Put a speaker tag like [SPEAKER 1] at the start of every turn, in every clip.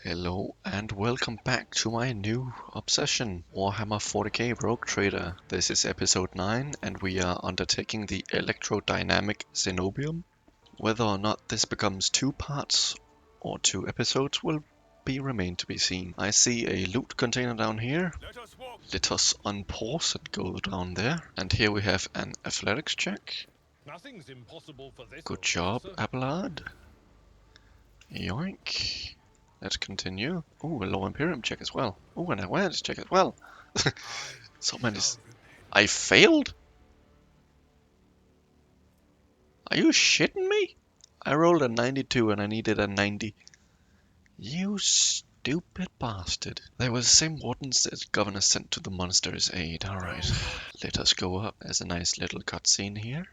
[SPEAKER 1] Hello and welcome back to my new obsession, Warhammer 40k Rogue Trader. This is episode 9 and we are undertaking the Electrodynamic Cenobium. Whether or not this becomes 2 parts or 2 episodes will remain to be seen. I see a loot container down here. Let us unpause and go down there. And here we have an athletics check.
[SPEAKER 2] Nothing's impossible for this.
[SPEAKER 1] Good job, Abelard. Yoink. Let's continue. Oh, a low Imperium check as well. Oh, and a awareness check as well. So many. I failed? Are you shitting me? I rolled a 92 and I needed a 90. You stupid bastard. They were the same wardens that Governor sent to the monster's aid. Alright, let us go up. There's a nice little cutscene here.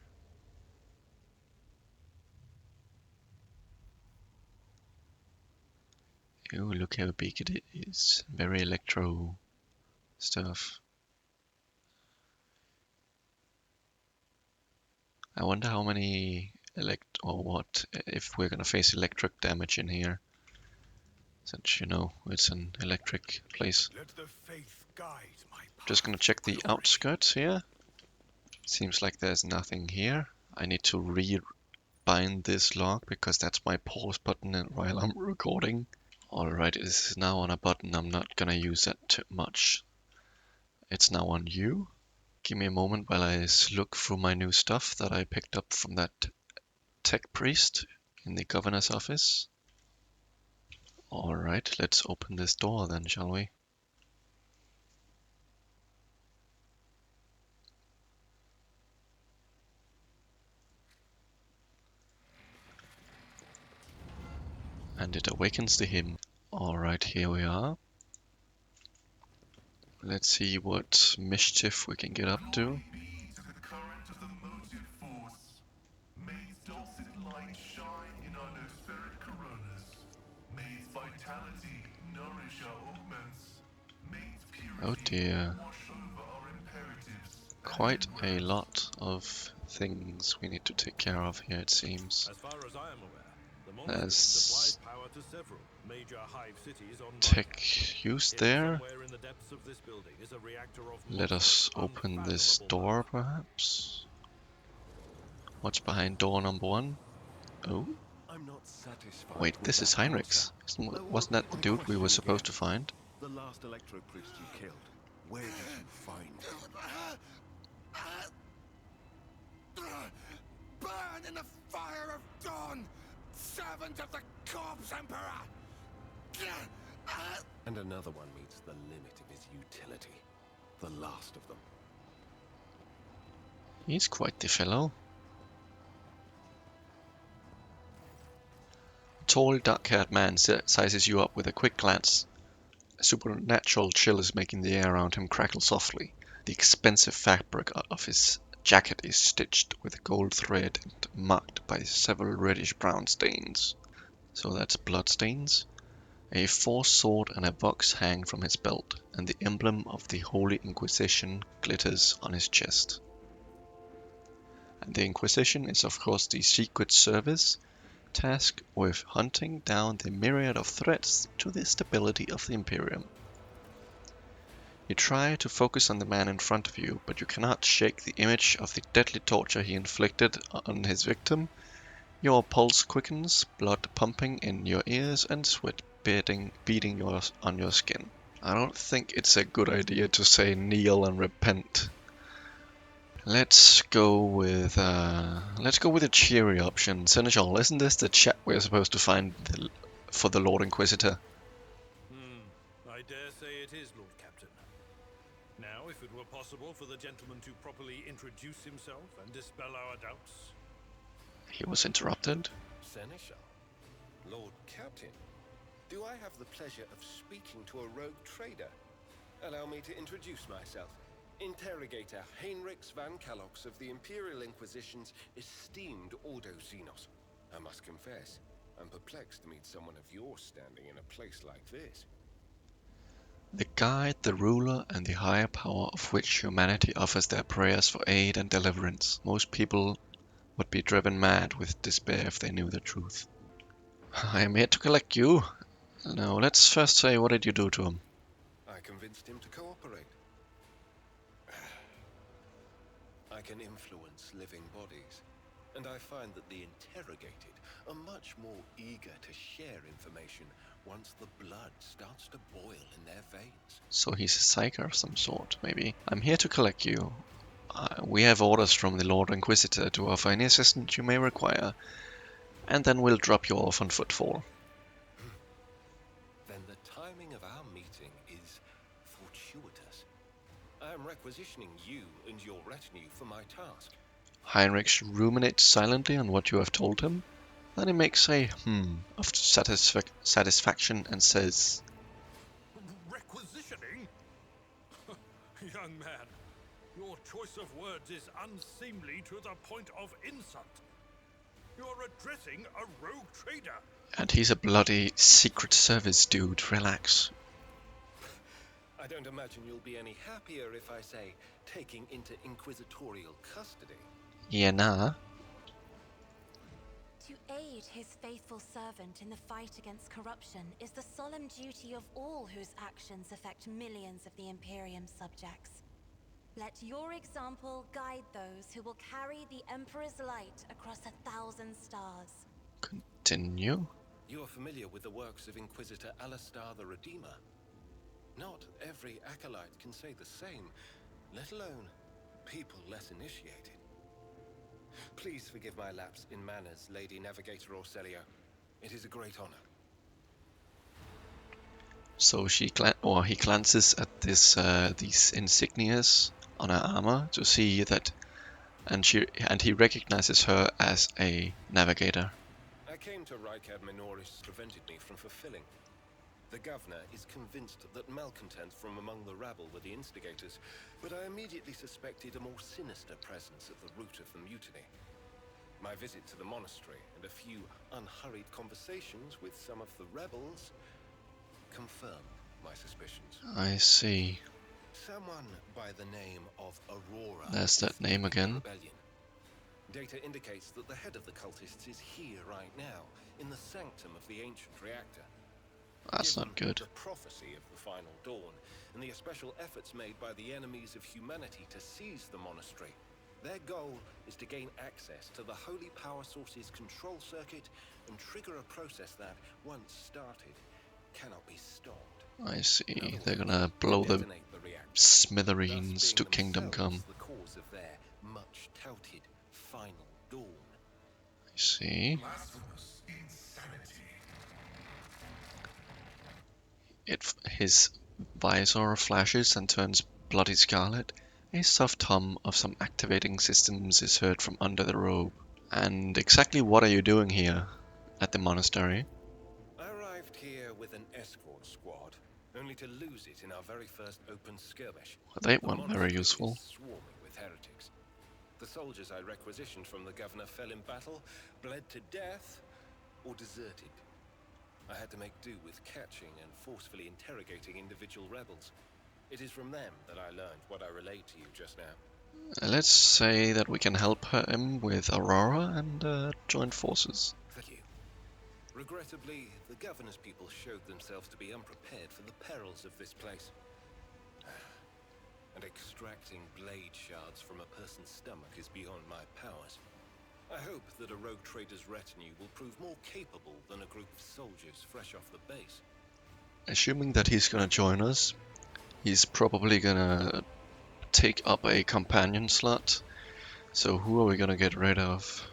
[SPEAKER 1] Oh, look how big it is. Very electro stuff. I wonder how many if we're gonna face electric damage in here. Since you know it's an electric place. Just gonna check the outskirts here. Seems like there's nothing here. I need to rebind this log because that's my pause button while I'm recording. Alright, this is now on a button. I'm not gonna use that too much. It's now on you. Give me a moment while I look through my new stuff that I picked up from that tech priest in the governor's office. Alright, let's open this door then, shall we? And it awakens the hymn. Alright, here we are. Let's see what mischief we can get up to. Oh dear. Quite a lot of things we need to take care of here, it seems.
[SPEAKER 2] As far as I am aware, the
[SPEAKER 1] There's
[SPEAKER 2] power to several major hive cities on
[SPEAKER 1] tech used there.
[SPEAKER 2] in the depths of this building is a reactor of
[SPEAKER 1] Let us open this door, perhaps. What's behind door number 1? Oh?
[SPEAKER 3] I'm not satisfied.
[SPEAKER 1] Wait, this is Heinrix. Wasn't that the dude we were supposed to find?
[SPEAKER 3] The last electro priest you killed. Where did you find him?
[SPEAKER 4] Burn in the fire of dawn, servant of the corpse emperor!
[SPEAKER 3] And another one meets the limit of his utility. The last of them.
[SPEAKER 1] He's quite the fellow. A tall, dark-haired man sizes you up with a quick glance. A supernatural chill is making the air around him crackle softly. The expensive fabric of his jacket is stitched with gold thread and marked by several reddish-brown stains. So that's blood stains. A force sword and a vox hang from his belt, and the emblem of the Holy Inquisition glitters on his chest. And the Inquisition is of course the Secret Service, tasked with hunting down the myriad of threats to the stability of the Imperium. You try to focus on the man in front of you, but you cannot shake the image of the deadly torture he inflicted on his victim. Your pulse quickens, blood pumping in your ears and sweat beating on your skin. I don't think it's a good idea to say kneel and repent. Let's go with a cheery option. Seneschal, isn't this the chap we're supposed to find for the Lord Inquisitor?
[SPEAKER 2] I dare say it is, Lord Captain. Now, if it were possible for the gentleman to properly introduce himself and dispel our doubts.
[SPEAKER 1] He was interrupted.
[SPEAKER 3] Seneschal? Lord Captain? Do I have the pleasure of speaking to a rogue trader? Allow me to introduce myself. Interrogator Heinrix van Kalox of the Imperial Inquisition's esteemed Ordo Xenos. I must confess, I'm perplexed to meet someone of your standing in a place like this.
[SPEAKER 1] The guide, the ruler, and the higher power of which humanity offers their prayers for aid and deliverance. Most people would be driven mad with despair if they knew the truth. I am here to collect you, No, let's first say, what did you do to him?
[SPEAKER 3] I convinced him to cooperate. I can influence living bodies, and I find that the interrogated are much more eager to share information once the blood starts to boil in their veins.
[SPEAKER 1] So he's a psyker of some sort, maybe. I'm here to collect you. We have orders from the Lord Inquisitor to offer any assistance you may require, and then we'll drop you off on footfall.
[SPEAKER 3] Then the timing of our meeting is fortuitous. I am requisitioning you and your retinue for my task.
[SPEAKER 1] Heinrix ruminates silently on what you have told him. Then he makes a of satisfaction and says,
[SPEAKER 2] Requisitioning? Young man, your choice of words is unseemly to the point of insult. You're addressing a rogue trader.
[SPEAKER 1] and he's a bloody Secret Service dude, relax.
[SPEAKER 3] I don't imagine you'll be any happier if I say taking into inquisitorial custody.
[SPEAKER 1] Yeah, nah.
[SPEAKER 5] To aid his faithful servant in the fight against corruption is the solemn duty of all whose actions affect millions of the Imperium subjects. Let your example guide those who will carry the Emperor's light across 1,000 stars.
[SPEAKER 1] Continue.
[SPEAKER 3] You are familiar with the works of Inquisitor Alistar the Redeemer. Not every acolyte can say the same, let alone people less initiated. Please forgive my lapse in manners, Lady Navigator Orselio. It is a great honor.
[SPEAKER 1] So he glances at these insignias on her armor to see that, and he recognizes her as a navigator.
[SPEAKER 3] I came to Rykad Minoris prevented me from fulfilling. The governor is convinced that malcontents from among the rabble were the instigators, but I immediately suspected a more sinister presence at the root of the mutiny. My visit to the monastery and a few unhurried conversations with some of the rebels confirmed my suspicions.
[SPEAKER 1] I see.
[SPEAKER 3] Someone by the name of Aurora.
[SPEAKER 1] There's that
[SPEAKER 3] is
[SPEAKER 1] name
[SPEAKER 3] leading the
[SPEAKER 1] again.
[SPEAKER 3] rebellion. Data indicates that the head of the cultists is here right now, in the sanctum of the ancient reactor.
[SPEAKER 1] That's
[SPEAKER 3] Given
[SPEAKER 1] not good.
[SPEAKER 3] The prophecy of the final dawn and the special efforts made by the enemies of humanity to seize the monastery, their goal is to gain access to the holy power source's control circuit and trigger a process that, once started, cannot be stopped.
[SPEAKER 1] I see.
[SPEAKER 3] In other
[SPEAKER 1] They're
[SPEAKER 3] words,
[SPEAKER 1] gonna blow the
[SPEAKER 3] detonate the reactor,
[SPEAKER 1] smithereens
[SPEAKER 3] thus
[SPEAKER 1] to
[SPEAKER 3] being
[SPEAKER 1] Kingdom Come.
[SPEAKER 3] themselves the cause of their much touted final dawn.
[SPEAKER 1] I see.
[SPEAKER 4] Blasphemous insanity.
[SPEAKER 1] His visor flashes and turns bloody scarlet. A soft hum of some activating systems is heard from under the robe. And exactly what are you doing here at the monastery?
[SPEAKER 3] I arrived here with an escort squad, only to lose it in our very first open skirmish.
[SPEAKER 1] They
[SPEAKER 3] The
[SPEAKER 1] weren't very
[SPEAKER 3] monastery
[SPEAKER 1] useful.
[SPEAKER 3] is swarming with heretics. The soldiers I requisitioned from the governor fell in battle, bled to death, or deserted. I had to make do with catching and forcefully interrogating individual rebels. It is from them that I learned what I relayed to you just now.
[SPEAKER 1] Let's say that we can help him with Aurora and join forces.
[SPEAKER 3] Thank you. Regrettably, the governor's people showed themselves to be unprepared for the perils of this place. And extracting blade shards from a person's stomach is beyond my powers. I hope that a rogue trader's retinue will prove more capable than a group of soldiers fresh off the base.
[SPEAKER 1] Assuming that he's gonna join us, he's probably gonna take up a companion slot. So who are we gonna get rid of?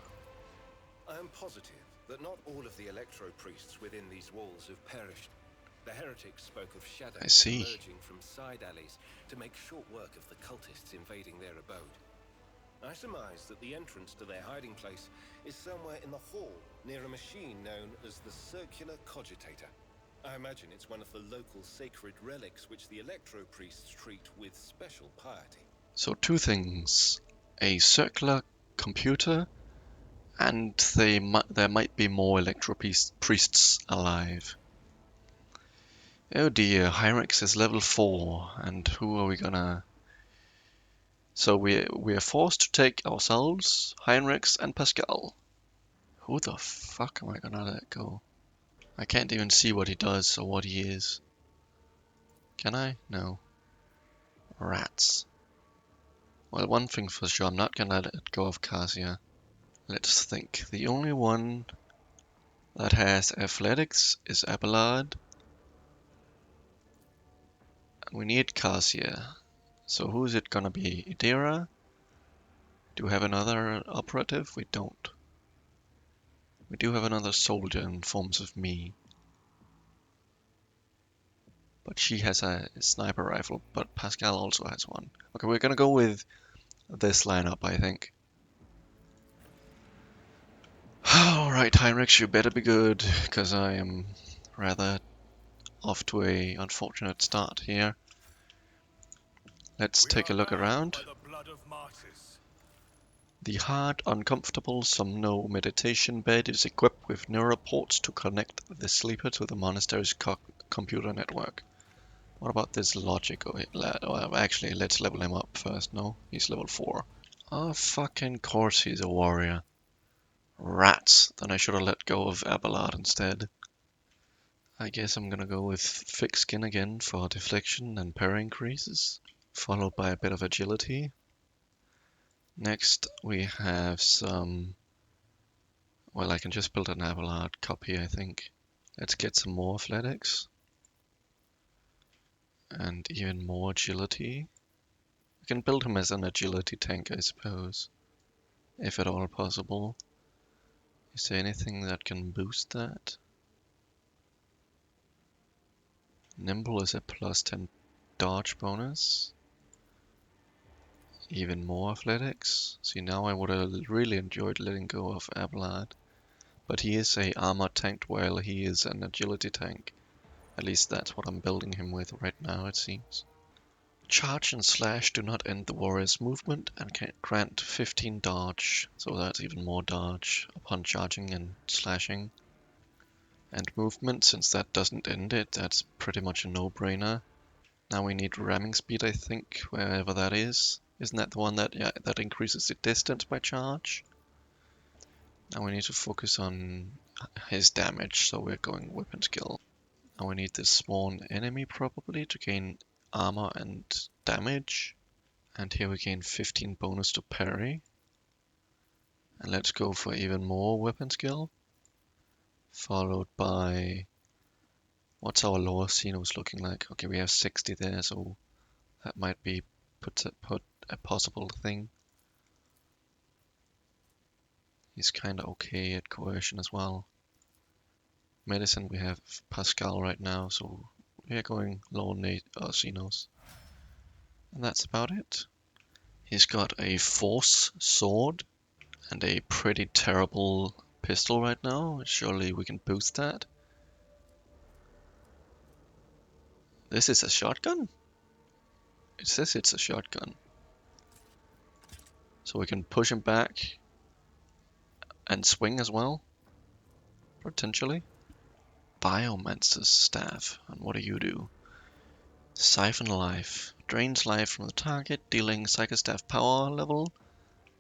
[SPEAKER 3] I am positive that not all of the electro-priests within these walls have perished. The heretics spoke of shadows
[SPEAKER 1] I see.
[SPEAKER 3] emerging from side alleys to make short work of the cultists invading their abode. I surmise that the entrance to their hiding place is somewhere in the hall, near a machine known as the Circular Cogitator. I imagine it's one of the local sacred relics which the electro-priests treat with special piety.
[SPEAKER 1] So two things. A circular computer, and there might be more priests alive. Oh dear, Heinrix is level 4, and who are we gonna... So we are forced to take ourselves, Heinrix and Pascal. Who the fuck am I gonna let go? I can't even see what he does or what he is. Can I? No. Rats. Well, one thing for sure, I'm not gonna let go of Cassia. Let's think. The only one that has athletics is Abelard. And we need Cassia. So who is it gonna be? Idera? Do we have another operative? We don't. We do have another soldier in forms of me. But she has a sniper rifle, but Pascal also has one. Okay, we're gonna go with this lineup, I think. Alright, Heinrix, you better be good, because I am rather off to a unfortunate start here. Let's take a look around.
[SPEAKER 2] By the blood of martyrs.
[SPEAKER 1] The hard, uncomfortable Somno meditation bed is equipped with neural ports to connect the sleeper to the monastery's computer network. What about this logic? Well, actually, let's level him up first. No, he's level 4. Oh, fucking course he's a warrior. Rats. Then I should have let go of Abelard instead. I guess I'm gonna go with thick skin again for deflection and parry increases, followed by a bit of agility. Next we have some... Well, I can just build an Abelard copy, I think. Let's get some more athletics. And even more agility. We can build him as an agility tank, I suppose. If at all possible. Is there anything that can boost that? Nimble is a plus 10 dodge bonus. Even more athletics. See, now I would have really enjoyed letting go of Abelard. But he is a armor tank while he is an agility tank. At least that's what I'm building him with right now, it seems. Charge and slash do not end the warrior's movement and can grant 15 dodge, so that's even more dodge upon charging and slashing. And movement, since that doesn't end it, that's pretty much a no-brainer. Now we need ramming speed, I think, wherever that is. Isn't that the one that, yeah, that increases the distance by charge? Now we need to focus on his damage, so we're going weapon skill. Now we need this spawn enemy probably to gain armor and damage. And here we gain 15 bonus to parry. And let's go for even more weapon skill. Followed by... What's our lower Xenos looking like? Okay, we have 60 there, so that might be put a possible thing. He's kinda okay at coercion as well. Medicine, we have Pascal right now, so we're going low Xenos. And that's about it. He's got a force sword and a pretty terrible pistol right now. Surely we can boost that. This is a shotgun? It says it's a shotgun. So we can push him back and swing as well, potentially. Biomancer's staff, and what do you do? Siphon life. Drains life from the target, dealing psychostaff power level,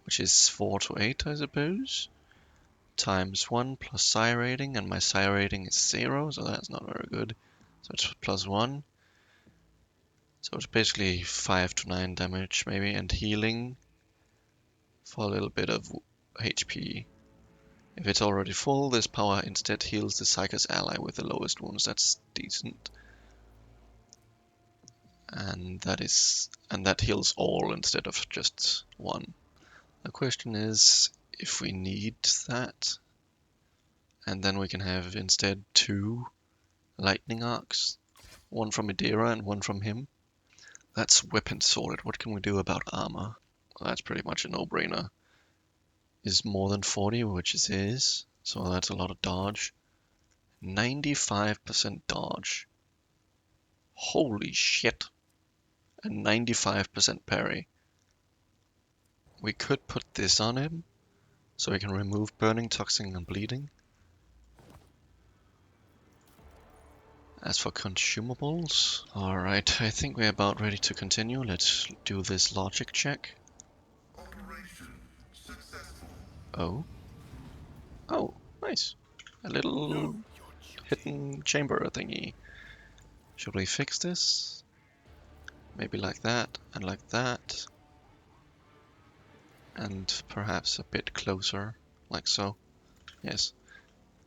[SPEAKER 1] which is 4 to 8, I suppose. Times 1 plus psi rating, and my psi rating is 0, so that's not very good. So it's plus 1. So it's basically 5 to 9 damage maybe, and healing for a little bit of HP. If it's already full, this power instead heals the Psychos ally with the lowest wounds. That's decent. And that heals all instead of just one. The question is if we need that, and then we can have instead 2 lightning arcs, one from Idera and one from him. That's weapon sorted. What can we do about armor? Well, that's pretty much a no-brainer. Is more than 40, which it is, so that's a lot of dodge. 95% dodge. Holy shit. And 95% parry. We could put this on him, so he can remove burning, toxin, and bleeding. As for consumables, alright, I think we're about ready to continue. Let's do this logic check.
[SPEAKER 4] Operation successful.
[SPEAKER 1] Oh. Oh, nice. A little hidden chamber thingy. Should we fix this? Maybe like that, and like that. And perhaps a bit closer, like so. Yes.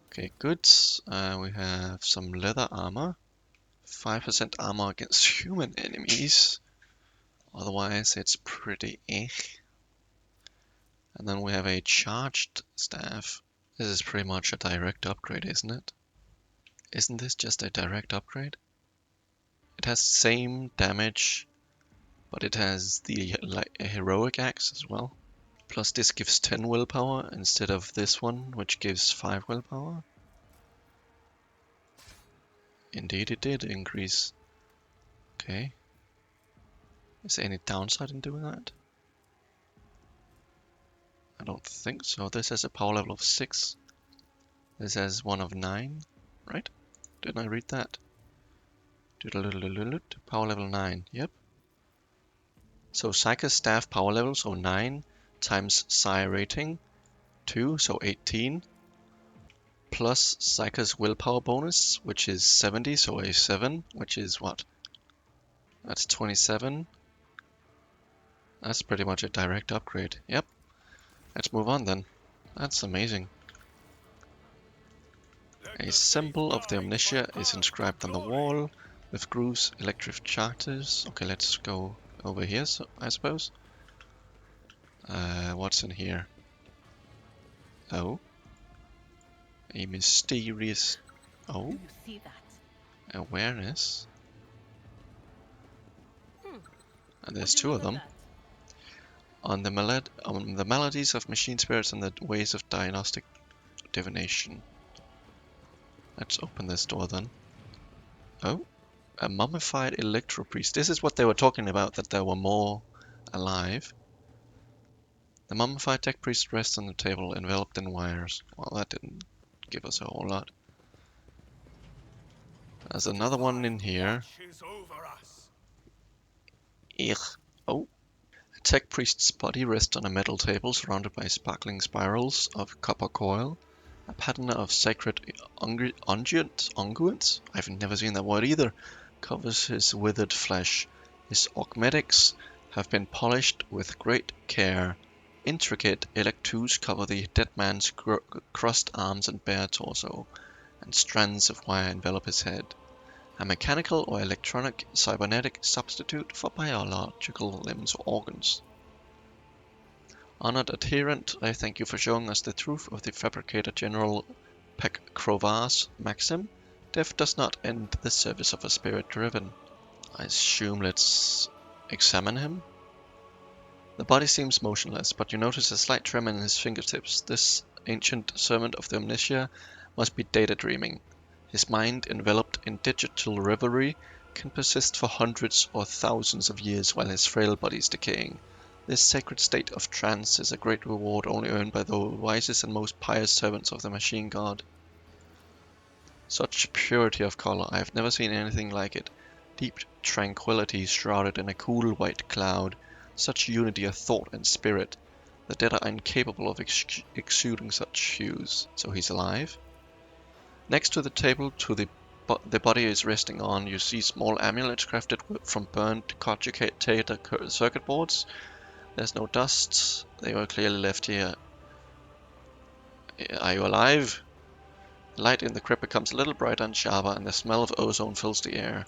[SPEAKER 1] Okay, good. We have some leather armor. 5% armor against human enemies. Otherwise, it's pretty eh. And then we have a charged staff. This is pretty much a direct upgrade, isn't it? Isn't this just a direct upgrade? It has same damage, but it has the heroic axe as well. Plus this gives 10 willpower instead of this one, which gives 5 willpower. Indeed it did increase. Okay. Is there any downside in doing that? I don't think so. This has a power level of 6. This has one of 9, right? Didn't I read that? Power level 9, yep. So Psycha's staff power level, so 9 times Psi rating, 2, so 18. Plus Psycha's willpower bonus, which is 70, so a 7, which is what? That's 27. That's pretty much a direct upgrade. Yep. Let's move on then. That's amazing. A symbol of the Omnitia is inscribed on the wall with grooves, electric charges. Okay, let's go over here, so, I suppose. What's in here? Oh. A mysterious... Oh.
[SPEAKER 6] Do you see that?
[SPEAKER 1] Awareness. And there's
[SPEAKER 6] What do you
[SPEAKER 1] two
[SPEAKER 6] mean
[SPEAKER 1] of
[SPEAKER 6] by
[SPEAKER 1] them.
[SPEAKER 6] that?
[SPEAKER 1] On the melodies of machine spirits and the ways of diagnostic divination. Let's open this door then. Oh, a mummified electro priest. This is what they were talking about, that there were more alive. The mummified tech priest rests on the table, enveloped in wires. Well, that didn't give us a whole lot. There's another one in here.
[SPEAKER 2] Watches over us.
[SPEAKER 1] Ugh. Oh. A tech priest's body rests on a metal table surrounded by sparkling spirals of copper coil. A pattern of sacred unguents, I've never seen that word either, covers his withered flesh. His augmetics have been polished with great care. Intricate electrodes cover the dead man's crossed arms and bare torso, and strands of wire envelop his head. A mechanical or electronic cybernetic substitute for biological limbs or organs. Honored adherent, I thank you for showing us the truth of the Fabricator General Pekrovar's maxim. Death does not end the service of a spirit driven. I assume let's examine him. The body seems motionless, but you notice a slight tremor in his fingertips. This ancient servant of the Omnitia must be data dreaming. His mind, enveloped in digital revelry, can persist for hundreds or thousands of years while his frail body is decaying. This sacred state of trance is a great reward only earned by the wisest and most pious servants of the machine god. Such purity of color, I have never seen anything like it. Deep tranquility shrouded in a cool white cloud. Such unity of thought and spirit. The dead are incapable of exuding such hues. So he's alive. Next to the table the body is resting on, you see small amulets crafted from burnt conjugated circuit boards. There's no dust. They were clearly left here. Are you alive? The light in the crypt becomes a little brighter and sharper, and the smell of ozone fills the air.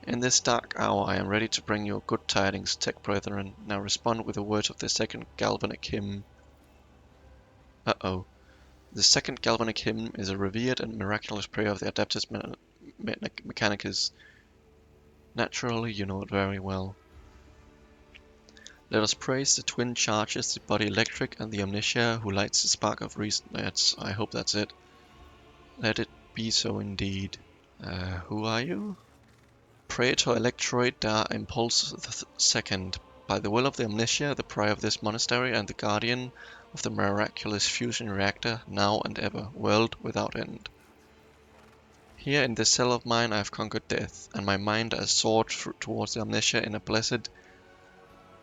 [SPEAKER 1] In this dark hour, I am ready to bring you good tidings, tech brethren. Now respond with the words of the second galvanic hymn. Uh-oh. The second galvanic hymn is a revered and miraculous prayer of the Adeptus Mechanicus. Naturally, you know it very well. Let us praise the twin charges, the body electric, and the Omnitia who lights the spark of reason. I hope that's it. Let it be so indeed. Who are you? Praetor Electroid da Impulse II. By the will of the Omnitia, the prior of this monastery and the guardian of the miraculous fusion reactor, now and ever, world without end. Here in this cell of mine I have conquered death, and my mind has soared towards the Omnitia in a blessed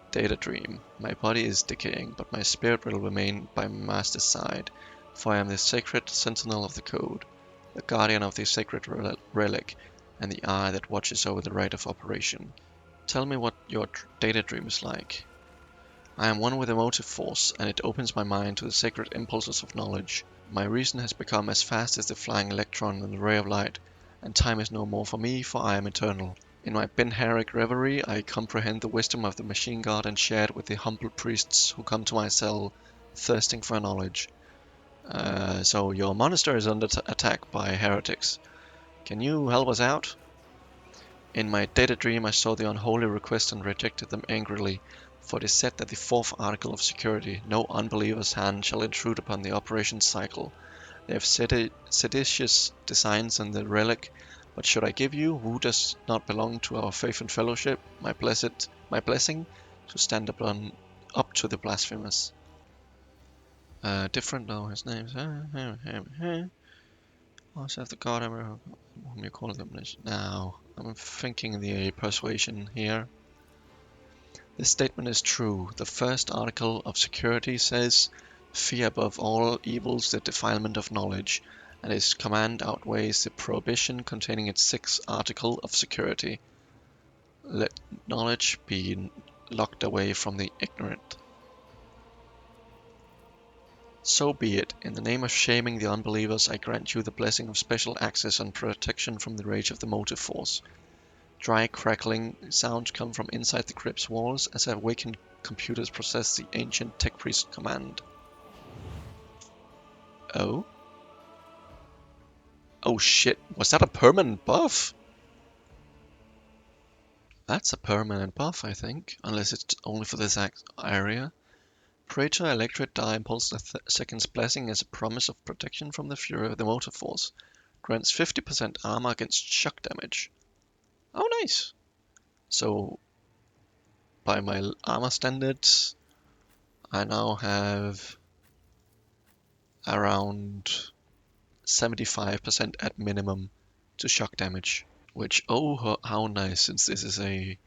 [SPEAKER 1] data dream. My body is decaying, but my spirit will remain by my master's side, for I am the sacred sentinel of the code. the guardian of the sacred relic, and the eye that watches over the rate of operation. Tell me what your data dream is like. I am one with the motive force, and it opens my mind to the sacred impulses of knowledge. My reason has become as fast as the flying electron and the ray of light, and time is no more for me, for I am eternal. In my Heinrix reverie, I comprehend the wisdom of the machine god and share it with the humble priests who come to my cell, thirsting for knowledge. So your monastery is under attack by heretics. Can you help us out? In my data dream, I saw the unholy request and rejected them angrily, for it is said that the fourth article of security, no unbeliever's hand shall intrude upon the operation cycle. They have seditious designs on the relic, but should I give you, who does not belong to our faith and fellowship, my blessing to stand up to the blasphemous? Different though his name's also have the Warhammer whom you call them now. I'm thinking the persuasion here. This statement is true. The first article of security says, fear above all evils the defilement of knowledge, and its command outweighs the prohibition containing its sixth article of security. Let knowledge be locked away from the ignorant. So be it. In the name of shaming the unbelievers, I grant you the blessing of special access and protection from the rage of the motive force. Dry, crackling sounds come from inside the crypt's walls as awakened computers process the ancient tech priest command. Oh? Oh shit, was that a permanent buff? That's a permanent buff, I think, unless it's only for this area. Praetor Electric Die impulse the second's blessing as a promise of protection from the fury of the motive force. Grants 50% armor against shock damage. Oh, nice! So, by my armor standards, I now have around 75% at minimum to shock damage. Which, oh, how nice, since this is a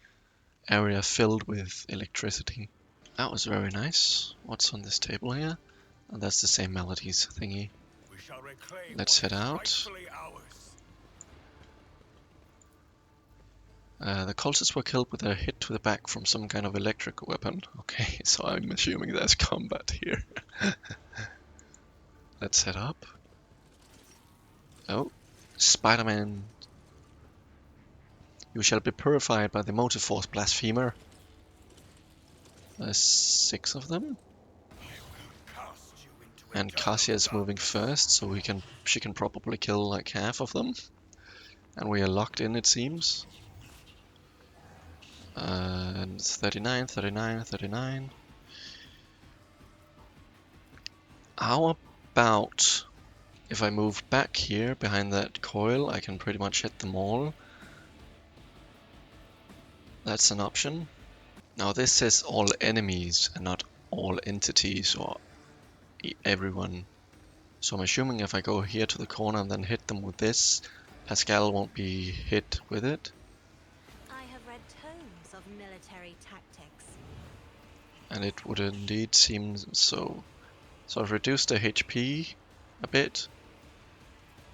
[SPEAKER 1] area filled with electricity. That was very nice. What's on this table here? Oh, that's the same melodies thingy. Let's head out. The cultists were killed with a hit to the back from some kind of electric weapon. Okay, so I'm assuming there's combat here. Let's head up. Oh, Spider-Man. You shall be purified by the motive force, blasphemer. There's 6 of them. And Cassia's moving first, so she can probably kill like half of them. And we are locked in, it seems. And 39, 39, 39. How about if I move back here behind that coil, I can pretty much hit them all. That's an option. Now this says all enemies and not all entities or everyone. So I'm assuming if I go here to the corner and then hit them with this, Pascal won't be hit with it.
[SPEAKER 5] I have read tomes of military tactics.
[SPEAKER 1] And it would indeed seem so. So I've reduced the HP a bit.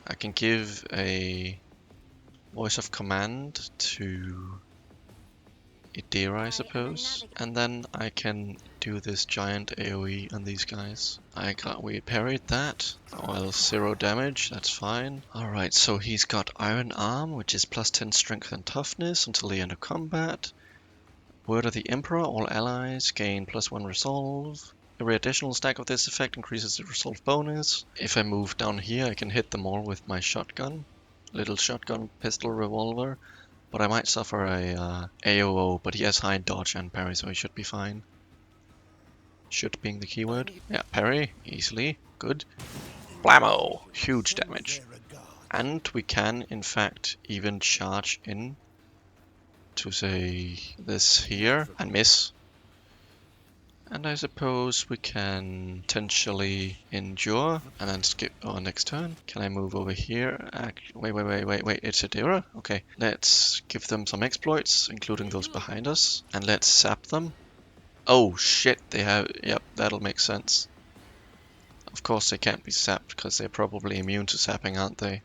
[SPEAKER 1] I can give a voice of command to Idira, I suppose. And then I can do this giant AoE on these guys. We parried that. Well, 0 damage, that's fine. Alright, so he's got Iron Arm, which is plus 10 strength and toughness until the end of combat. Word of the Emperor, all allies gain plus 1 resolve. Every additional stack of this effect increases the resolve bonus. If I move down here, I can hit them all with my shotgun. Little shotgun pistol revolver. But I might suffer a AOO, but he has high dodge and parry, so he should be fine. Should being the keyword. Yeah, parry, easily, good. Blammo! Huge damage. And we can, in fact, even charge in to, say, this here, and miss. And I suppose we can potentially endure, and then skip our next turn. Can I move over here? Wait, it's Idira? Okay, let's give them some exploits, including those behind us, and let's sap them. Oh shit, they have, yep, that'll make sense. Of course they can't be sapped, because they're probably immune to sapping, aren't they?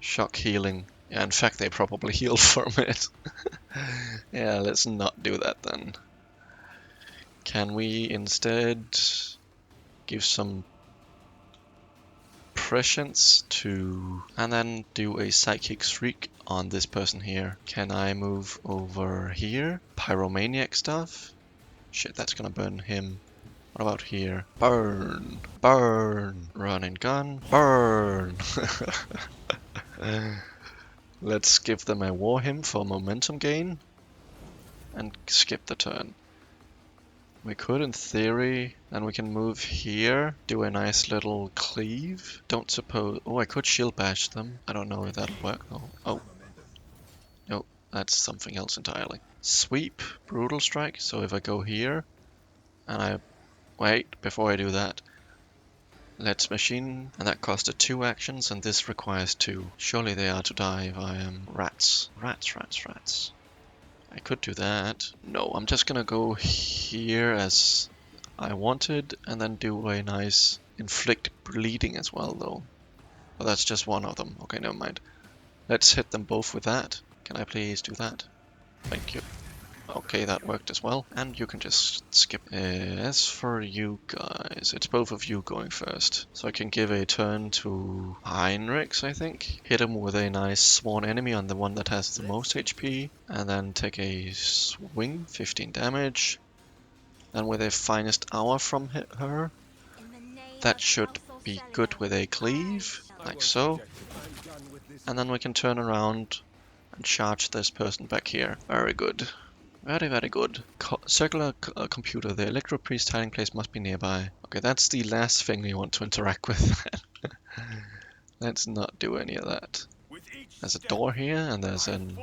[SPEAKER 1] Shock healing. Yeah, in fact, they probably heal from it. Yeah, let's not do that then. Can we instead give some prescience to... and then do a psychic shriek on this person here. Can I move over here? Pyromaniac stuff? Shit, that's gonna burn him. What about here? Burn! Burn! Run and gun. Burn! Let's give them a Warhmmaer for momentum gain. And skip the turn. We could, in theory, then we can move here, do a nice little cleave. Don't suppose... oh, I could shield bash them. I don't know if that'll work though. Oh. No, that's something else entirely. Sweep, brutal strike. So if I go here, and I... wait, before I do that. Let's machine, and that costed 2 actions, and this requires 2. Surely they are to die if I am rats. Rats, rats, rats. I could do that. No, I'm just gonna go here as I wanted, and then do a nice inflict bleeding as well, though. But that's just one of them. Okay, never mind. Let's hit them both with that. Can I please do that? Thank you. Okay, that worked as well. And you can just skip. As for you guys, it's both of you going first. So I can give a turn to Heinrix, I think. Hit him with a nice sworn enemy on the one that has the most HP. And then take a swing, 15 damage. Then with a finest hour from her. That should be good with a cleave, like so. And then we can turn around and charge this person back here. Very good. Very, very good. Circular computer. The Electro Priest hiding place must be nearby. Okay, that's the last thing we want to interact with. Let's not do any of that. There's a door here, and there's an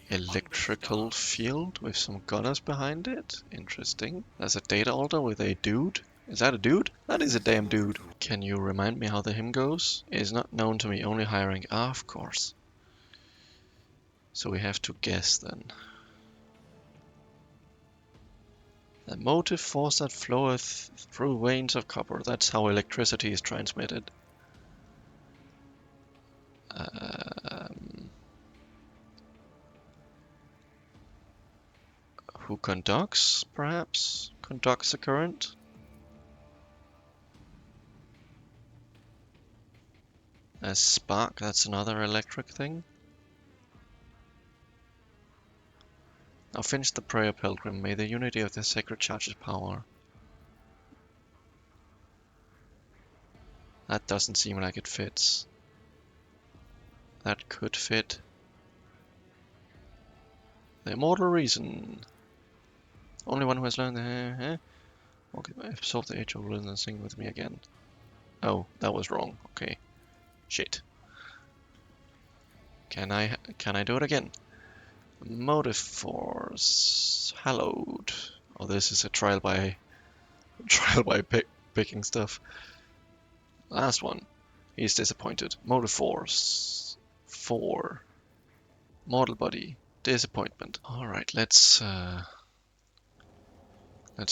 [SPEAKER 1] electrical field with some gunners behind it. Interesting. There's a data altar with a dude. Is that a dude? That is a damn dude. Can you remind me how the hymn goes? It is not known to me, only hiring. Ah, of course. So we have to guess then. The motive force that floweth through veins of copper. That's how electricity is transmitted. Who conducts, perhaps? Conducts a current? A spark, that's another electric thing. Now finish the prayer, pilgrim. May the unity of the sacred church's power. That doesn't seem like it fits. That could fit. The immortal reason. Only one who has learned the... okay, absorb the age of religion and sing with me again. Oh, that was wrong. Okay. Shit. Can I do it again? Motive force hallowed. Oh, this is a trial by picking stuff. Last one. He's disappointed. Motive force 4. Mortal body. Disappointment. All right, let's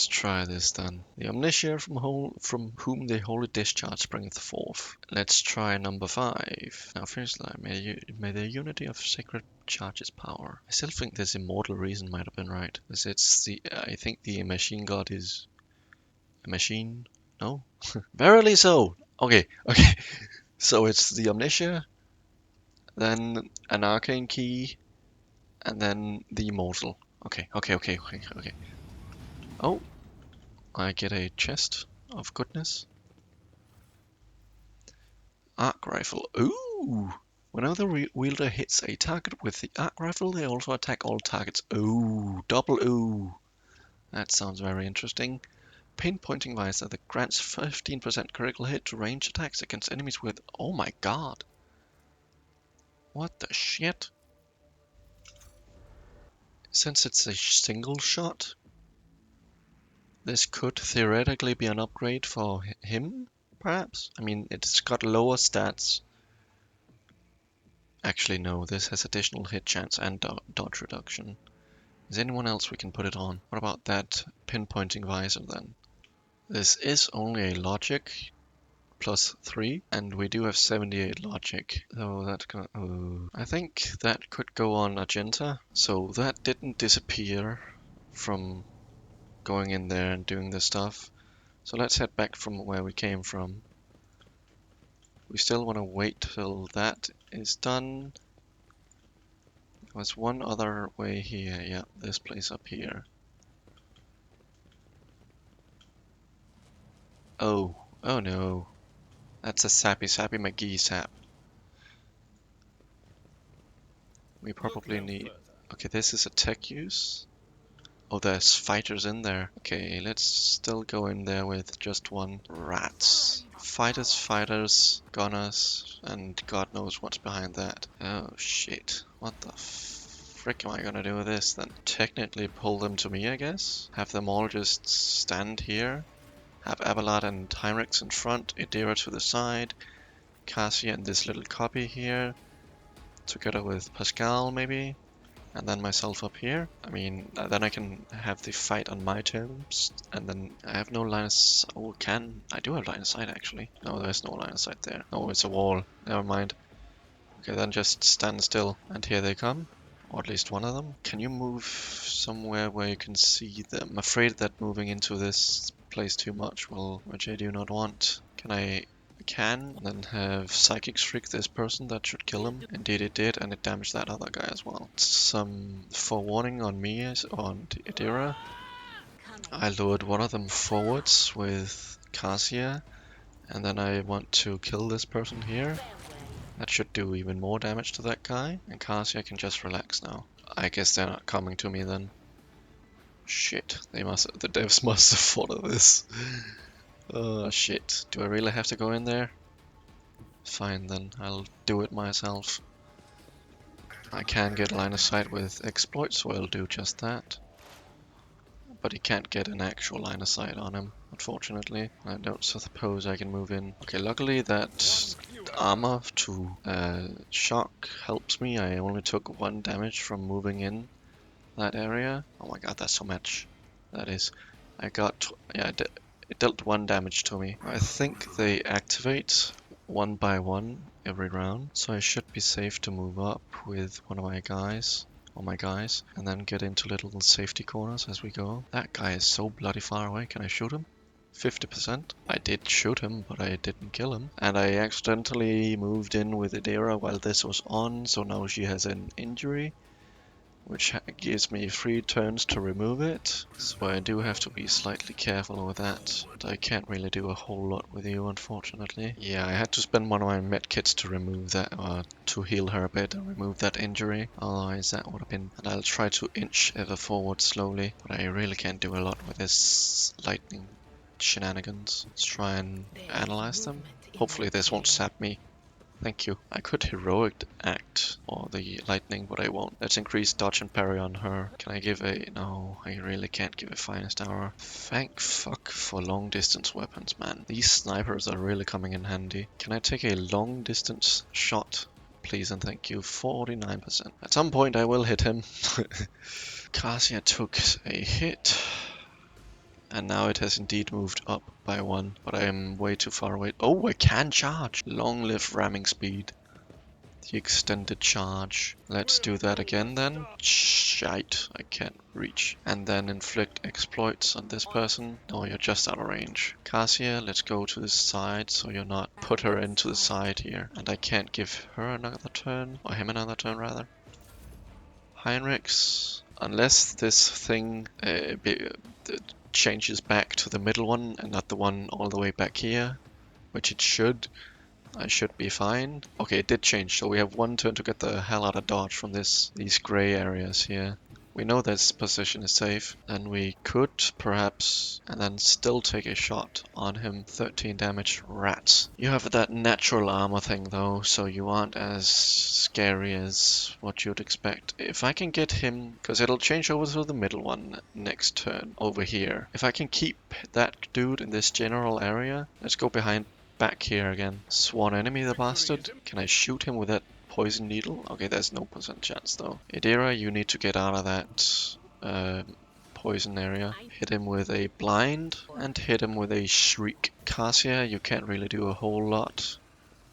[SPEAKER 1] try this then. The omniscient from whom the holy discharge springeth forth. Let's try number 5. Now finish the line. May the unity of sacred charge's power. I still think this immortal reason might have been right. Because it's the I think the machine god is a machine. No? Verily so. Okay. So it's the omniscient, then an arcane key, and then the immortal. Okay. Oh, I get a chest of goodness. Arc rifle. Ooh! Whenever the wielder hits a target with the arc rifle, they also attack all targets. Ooh! Double ooh! That sounds very interesting. Pinpointing visor that grants 15% critical hit to range attacks against enemies with... oh my god! What the shit? Since it's a single shot, this could theoretically be an upgrade for him, perhaps? I mean, it's got lower stats. Actually, no, this has additional hit chance and dodge reduction. Is anyone else we can put it on? What about that pinpointing visor then? This is only a logic, plus 3, and we do have 78 logic. So that's gonna... I think that could go on Agenta. So that didn't disappear from going in there and doing the stuff. So let's head back from where we came from. We still want to wait till that is done. There's one other way here. Yeah, this place up here. Oh no. That's a Sappy McGee sap. We probably need... Okay, this is a tech use. Oh, there's fighters in there. Okay, let's still go in there with just one. Rats. Fighters, gunners, and God knows what's behind that. Oh shit. What the frick am I gonna do with this then? Technically pull them to me, I guess. Have them all just stand here. Have Abelard and Heinrix in front, Idira to the side, Cassia and this little copy here, together with Pascal maybe, and then myself up here. I mean, then I can have the fight on my terms, and then I have no line of sight. Oh, I do have line of sight actually. No, there's no line of sight there. No, it's a wall. Never mind. Okay, then just stand still, and here they come. Or at least one of them. Can you move somewhere where you can see them? I'm afraid that moving into this place too much will, which I do not want. I can, and then have Psychic Shriek this person, that should kill him. Indeed it did, and it damaged that other guy as well. Some forewarning on me, on Idira. I lured one of them forwards with Cassia, and then I want to kill this person here. That should do even more damage to that guy, and Cassia can just relax now. I guess they're not coming to me then. Shit, the devs must have thought of this. Oh shit, do I really have to go in there? Fine then, I'll do it myself. I can get line of sight with exploits, so I'll do just that. But he can't get an actual line of sight on him, unfortunately. I don't suppose I can move in. Okay, luckily that armor to shock helps me. I only took 1 damage from moving in that area. Oh my god, that's so much. That is. I got... yeah, it dealt 1 damage to me. I think they activate 1 by 1 every round, so I should be safe to move up with one of my guys. And then get into little safety corners as we go. That guy is so bloody far away. Can I shoot him? 50%. I did shoot him, but I didn't kill him. And I accidentally moved in with Idira while this was on, so now she has an injury, which gives me 3 turns to remove it. So I do have to be slightly careful with that. But I can't really do a whole lot with you, unfortunately. Yeah, I had to spend one of my medkits to remove that, or to heal her a bit and remove that injury. Otherwise that would have been... And I'll try to inch ever forward slowly, but I really can't do a lot with this lightning shenanigans. Let's try and analyze them. Hopefully this won't sap me. Thank you. I could heroic act or the lightning, but I won't. Let's increase dodge and parry on her. Can I give a... No, I really can't give a finest hour. Thank fuck for long distance weapons, man. These snipers are really coming in handy. Can I take a long distance shot? Please and thank you. 49%. At some point I will hit him. Cassia took a hit. And now it has indeed moved up by 1, but I am way too far away. Oh, I can charge! Long live ramming speed. The extended charge. Let's do that again then. Shite, I can't reach. And then inflict exploits on this person. No, you're just out of range. Cassia, let's go to the side so you're not... Put her into the side here. And I can't give her another turn, or him another turn rather. Heinrix, unless this thing changes back to the middle one and not the one all the way back here, which it should. I should be fine. Okay, it did change, so we have 1 turn to get the hell out of dodge from these grey areas here. We know this position is safe, and we could perhaps, and then still take a shot on him. 13 damage. Rats. You have that natural armor thing though, so you aren't as scary as what you'd expect. If I can get him, because it'll change over to the middle one next turn over here. If I can keep that dude in this general area, let's go back here again. Sworn enemy, the bastard. Can I shoot him with that poison needle? Okay, there's no % chance though. Idira, you need to get out of that poison area. Hit him with a blind and hit him with a shriek. Cassia, you can't really do a whole lot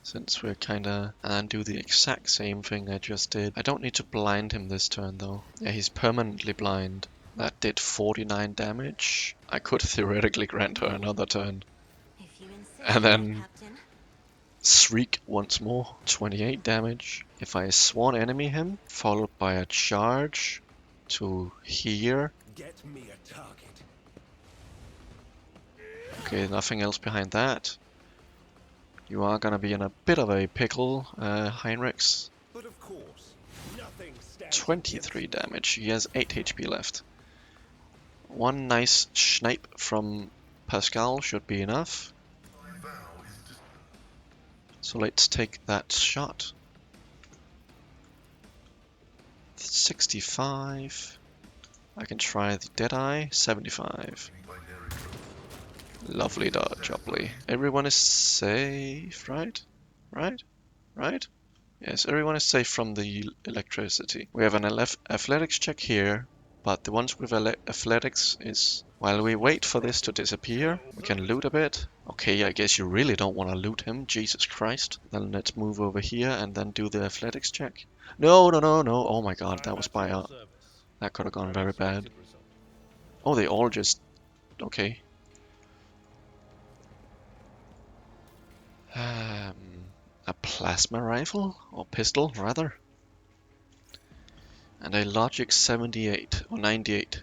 [SPEAKER 1] since we're kinda... And then do the exact same thing I just did. I don't need to blind him this turn though. Yeah, he's permanently blind. That did 49 damage. I could theoretically grant her another turn.
[SPEAKER 5] If you insist,
[SPEAKER 1] And then
[SPEAKER 5] Captain.
[SPEAKER 1] shriek once more. 28 damage. If I sworn enemy him, followed by a charge to here.
[SPEAKER 3] Get me a target.
[SPEAKER 1] Okay, nothing else behind that. You are gonna be in a bit of a pickle, Heinrix.
[SPEAKER 3] But of course, nothing stands
[SPEAKER 1] 23 damage. He has 8 HP left. One nice snipe from Pascal should be enough. So let's take that shot. 65. I can try the Deadeye. 75. Lovely dodge, Jopley. Everyone is safe, right? Right? Right? Yes, everyone is safe from the electricity. We have an athletics check here, but the ones with athletics is... While we wait for this to disappear, we can loot a bit. Okay, I guess you really don't want to loot him, Jesus Christ. Then let's move over here and then do the athletics check. No, no, no, no. Oh my god, that was by out. That could have gone very bad. Oh, they all just... Okay. A plasma rifle? Or pistol, rather. And a logic 78, or 98.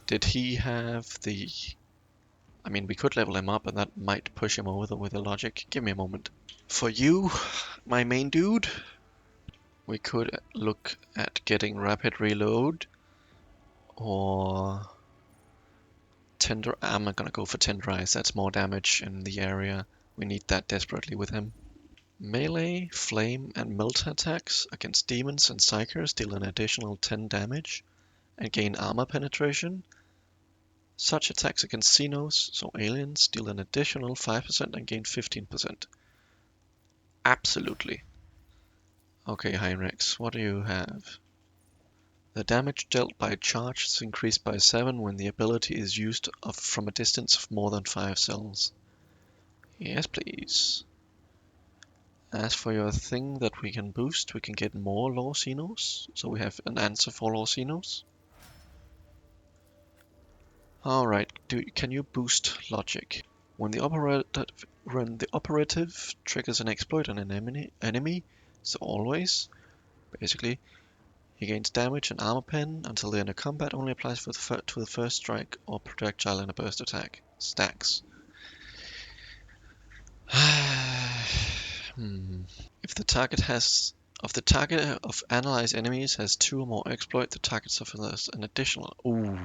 [SPEAKER 1] Did he have the... I mean, we could level him up and that might push him over with a logic. Give me a moment. For you, my main dude, we could look at getting rapid reload. Or... I'm not gonna go for tenderize, that's more damage in the area. We need that desperately with him. Melee, flame, and melt attacks against demons and psychers deal an additional 10 damage and gain armor penetration. Such attacks against Xenos, so aliens, deal an additional 5% and gain 15%. Absolutely. Okay, Heinrix, what do you have? The damage dealt by a charge is increased by 7 when the ability is used from a distance of more than 5 cells. Yes, please. As for your thing that we can boost, we can get more Law Xenos. So we have an answer for Law Xenos. Alright, can you boost logic? When the operative triggers an exploit on an enemy, so always, basically, he gains damage and armor pen until the end of combat, only applies to the first strike or projectile in a burst attack. Stacks. If the target of analyzed enemies has 2 or more exploit, the target suffers an additional. Ooh.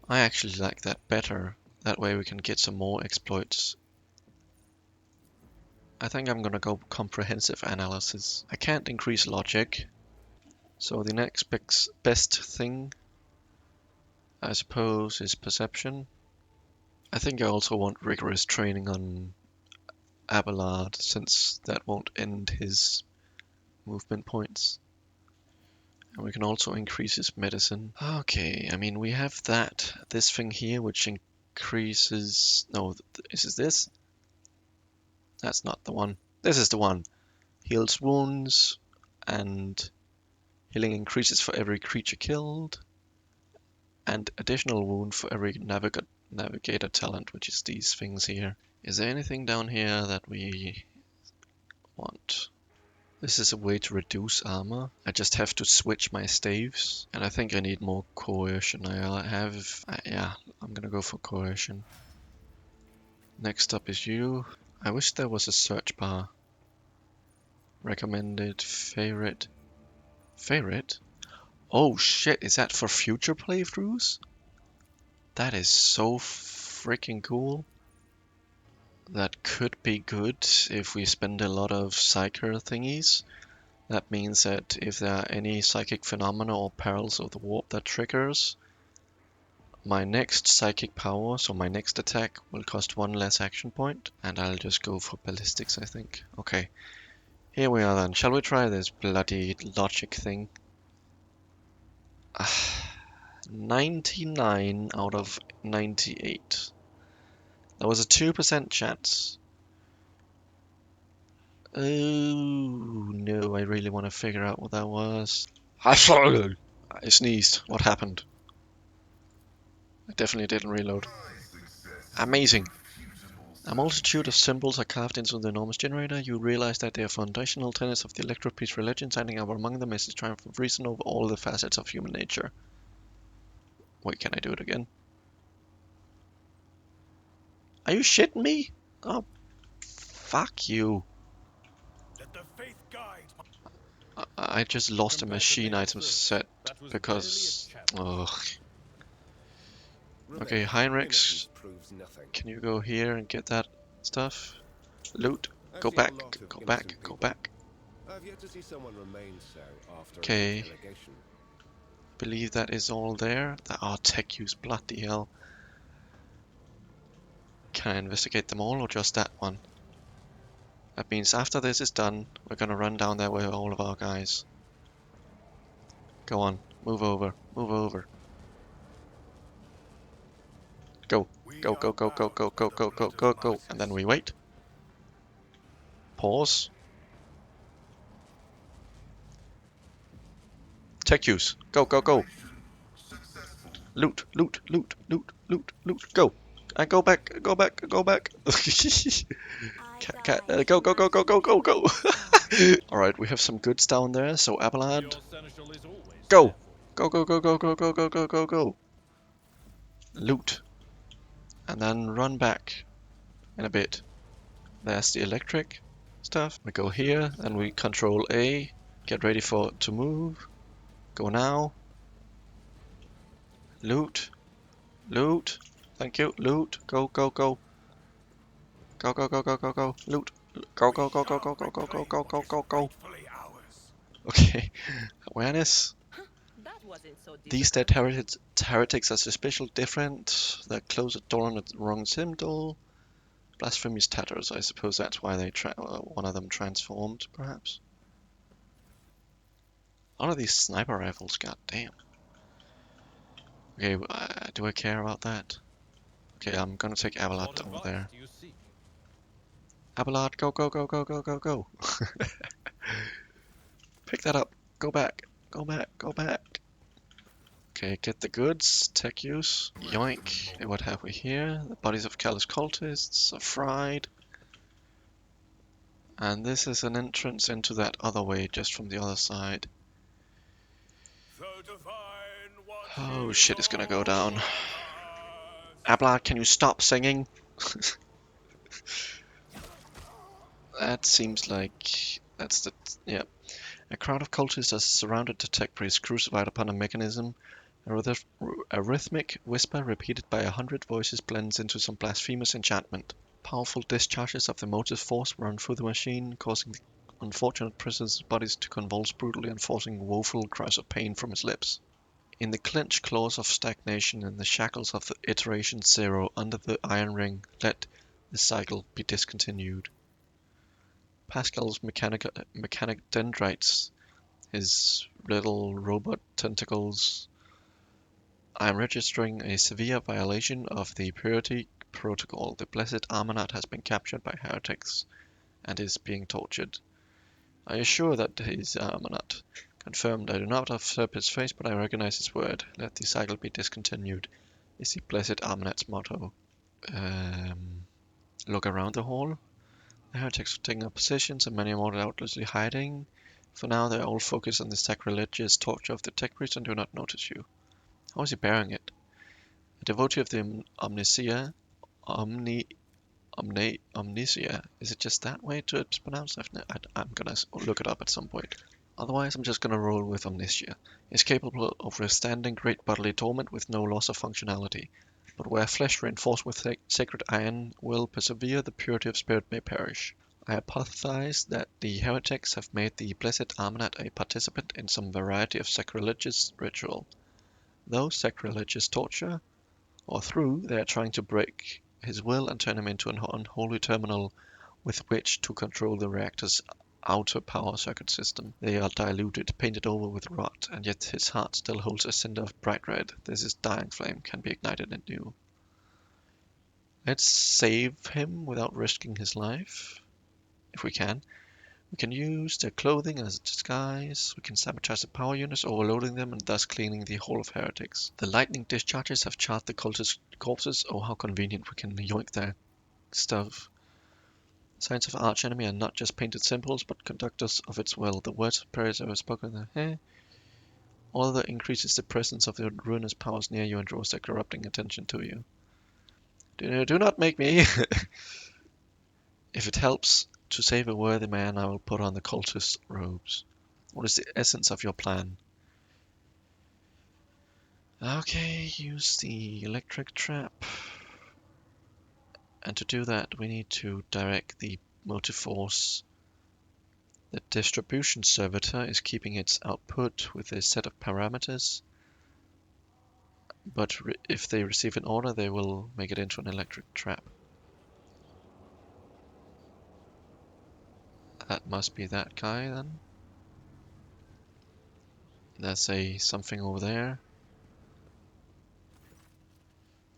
[SPEAKER 1] I actually like that better. That way we can get some more exploits. I think I'm gonna go comprehensive analysis. I can't increase logic. So the next best thing, I suppose, is perception. I think I also want rigorous training on Abelard, since that won't end his movement points. And we can also increase his medicine. Okay, I mean, we have this thing here, which increases... No, is this? That's not the one. This is the one. Heals wounds, and healing increases for every creature killed, and additional wound for every navigator talent, which is these things here. Is there anything down here that we want? This is a way to reduce armor. I just have to switch my staves, and I think I need more coercion. Yeah, I'm gonna go for coercion. Next up is you. I wish there was a search bar. Recommended, favorite. Favorite? Oh shit, is that for future playthroughs? That is so freaking cool. That could be good if we spend a lot of psyker thingies. That means that if there are any psychic phenomena or perils of the warp that triggers, my next psychic power, so my next attack, will cost 1 less action point, and I'll just go for ballistics, I think. Okay, here we are then. Shall we try this bloody logic thing? 99 out of 98. There was a 2% chance. Oh no, I really want to figure out what that was. I sneezed. What happened? I definitely didn't reload. Amazing. A multitude of symbols are carved into the enormous generator. You realize that they are foundational tenets of the Electro-Peace religion. Standing out among them is the triumph of reason over all the facets of human nature. Wait, can I do it again? Are you shitting me? Oh, fuck you.
[SPEAKER 2] Let the faith guide.
[SPEAKER 1] I just lost a
[SPEAKER 2] Compared to
[SPEAKER 1] machine
[SPEAKER 2] native
[SPEAKER 1] item
[SPEAKER 2] service,
[SPEAKER 1] set
[SPEAKER 2] that was
[SPEAKER 1] because...
[SPEAKER 2] barely a challenge.
[SPEAKER 1] Ugh.
[SPEAKER 3] Remember,
[SPEAKER 1] Okay, Heinrix,
[SPEAKER 3] innocence proves nothing.
[SPEAKER 1] can you go here and get that stuff? Loot.
[SPEAKER 3] I've
[SPEAKER 1] Go
[SPEAKER 3] seen a
[SPEAKER 1] back.
[SPEAKER 3] lot of
[SPEAKER 1] Go back.
[SPEAKER 3] innocent
[SPEAKER 1] Go
[SPEAKER 3] people.
[SPEAKER 1] back.
[SPEAKER 3] I've yet to see someone remain so after an
[SPEAKER 1] Okay.
[SPEAKER 3] interrogation.
[SPEAKER 1] Believe that is all there. Oh, tech use. Bloody hell. Can I investigate them all or just that one? That means after this is done, we're gonna run down there with all of our guys. Go on. Move over. Move over. Go. Go, go, go, go, go, go, go, go, go, go. And then we wait. Pause. Tech use. Go, go, go. Loot, loot, loot, loot, loot, loot. Go. And go back, go back, go back. Go, go, go, go, go, go, go. Alright, we have some goods down there, so Abelard.
[SPEAKER 2] Your seneschal is always
[SPEAKER 1] Go!
[SPEAKER 2] careful.
[SPEAKER 1] Go, go, go, go, go, go, go, go, go, go. Loot. And then run back in a bit. There's the electric stuff. We go here, and we control A. Get ready to move. Go now. Loot. Loot. Thank you. Loot. Go, go, go. Go, go, go, go, go, go. Loot. Go, go, go, go, go, go, go, go, go, go, go, go.
[SPEAKER 2] Rightfully ours.
[SPEAKER 1] Okay. Awareness.
[SPEAKER 6] That wasn't so
[SPEAKER 1] These dead heretics are suspiciously different. They close the door on the wrong symbol. Blasphemous tatters. I suppose that's why they one of them transformed, perhaps. All of these sniper rifles, god damn. Okay, do I care about that? Okay, I'm gonna take Abelard over there.
[SPEAKER 2] Do you seek?
[SPEAKER 1] Abelard, go, go, go, go, go, go, go. Pick that up. Go back. Go back. Go back. Okay, get the goods. Tech use. Yoink. Okay, what have we here? The bodies of callous cultists are fried. And this is an entrance into that other way, just from the other side. Oh shit, it's gonna go down. Abelard, can you stop singing? That seems like... that's the... yeah. A crowd of cultists are surrounded the tech priest, crucified upon a mechanism. A rhythmic whisper repeated by 100 voices blends into some blasphemous enchantment. Powerful discharges of the motive force run through the machine, causing the unfortunate prisoner's bodies to convulse brutally and forcing woeful cries of pain from his lips. In the clenched claws of stagnation and the shackles of the iteration zero under the iron ring, let the cycle be discontinued. Pascal's mechanic dendrites, his little robot tentacles. I am registering a severe violation of the purity protocol. The blessed Armanat has been captured by heretics and is being tortured. I assure that he is Armanat. Confirmed, I do not usurp his face, but I recognize his word. Let the cycle be discontinued, is the blessed Armanat's motto. Look around the hall. The heretics are taking up positions and many more doubtlessly hiding. For now, they are all focused on the sacrilegious torture of the tech priest and do not notice you. How is he bearing it? A devotee of the Omnisia. Omnisia. Is it just that way it's pronounced? I'm gonna look it up at some point. Otherwise, I'm just gonna roll with Omnisia. It's capable of withstanding great bodily torment with no loss of functionality. But where flesh reinforced with sacred iron will persevere, the purity of spirit may perish. I hypothesize that the heretics have made the blessed Armanat a participant in some variety of sacrilegious ritual. Though sacrilegious torture, or through, they are trying to break his will and turn him into an unholy terminal with which to control the reactor's outer power circuit system. They are diluted, painted over with rot, and yet his heart still holds a cinder of bright red. This is dying flame, can be ignited anew. Let's save him without risking his life, if we can. We can use their clothing as a disguise. We can sabotage the power units, overloading them and thus cleaning the Hall of Heretics. The lightning discharges have charred the cultist corpses. Oh, how convenient, we can yoink their stuff. Signs of archenemy are not just painted symbols, but conductors of its will. The words of prayers ever spoken there. All that increases the presence of the ruinous powers near you and draws their corrupting attention to you. Do not make me. If it helps to save a worthy man, I will put on the cultist robes. What is the essence of your plan? Okay, use the electric trap. And to do that, we need to direct the motive force. The distribution servitor is keeping its output with a set of parameters. But if they receive an order, they will make it into an electric trap. That must be that guy then. There's something over there.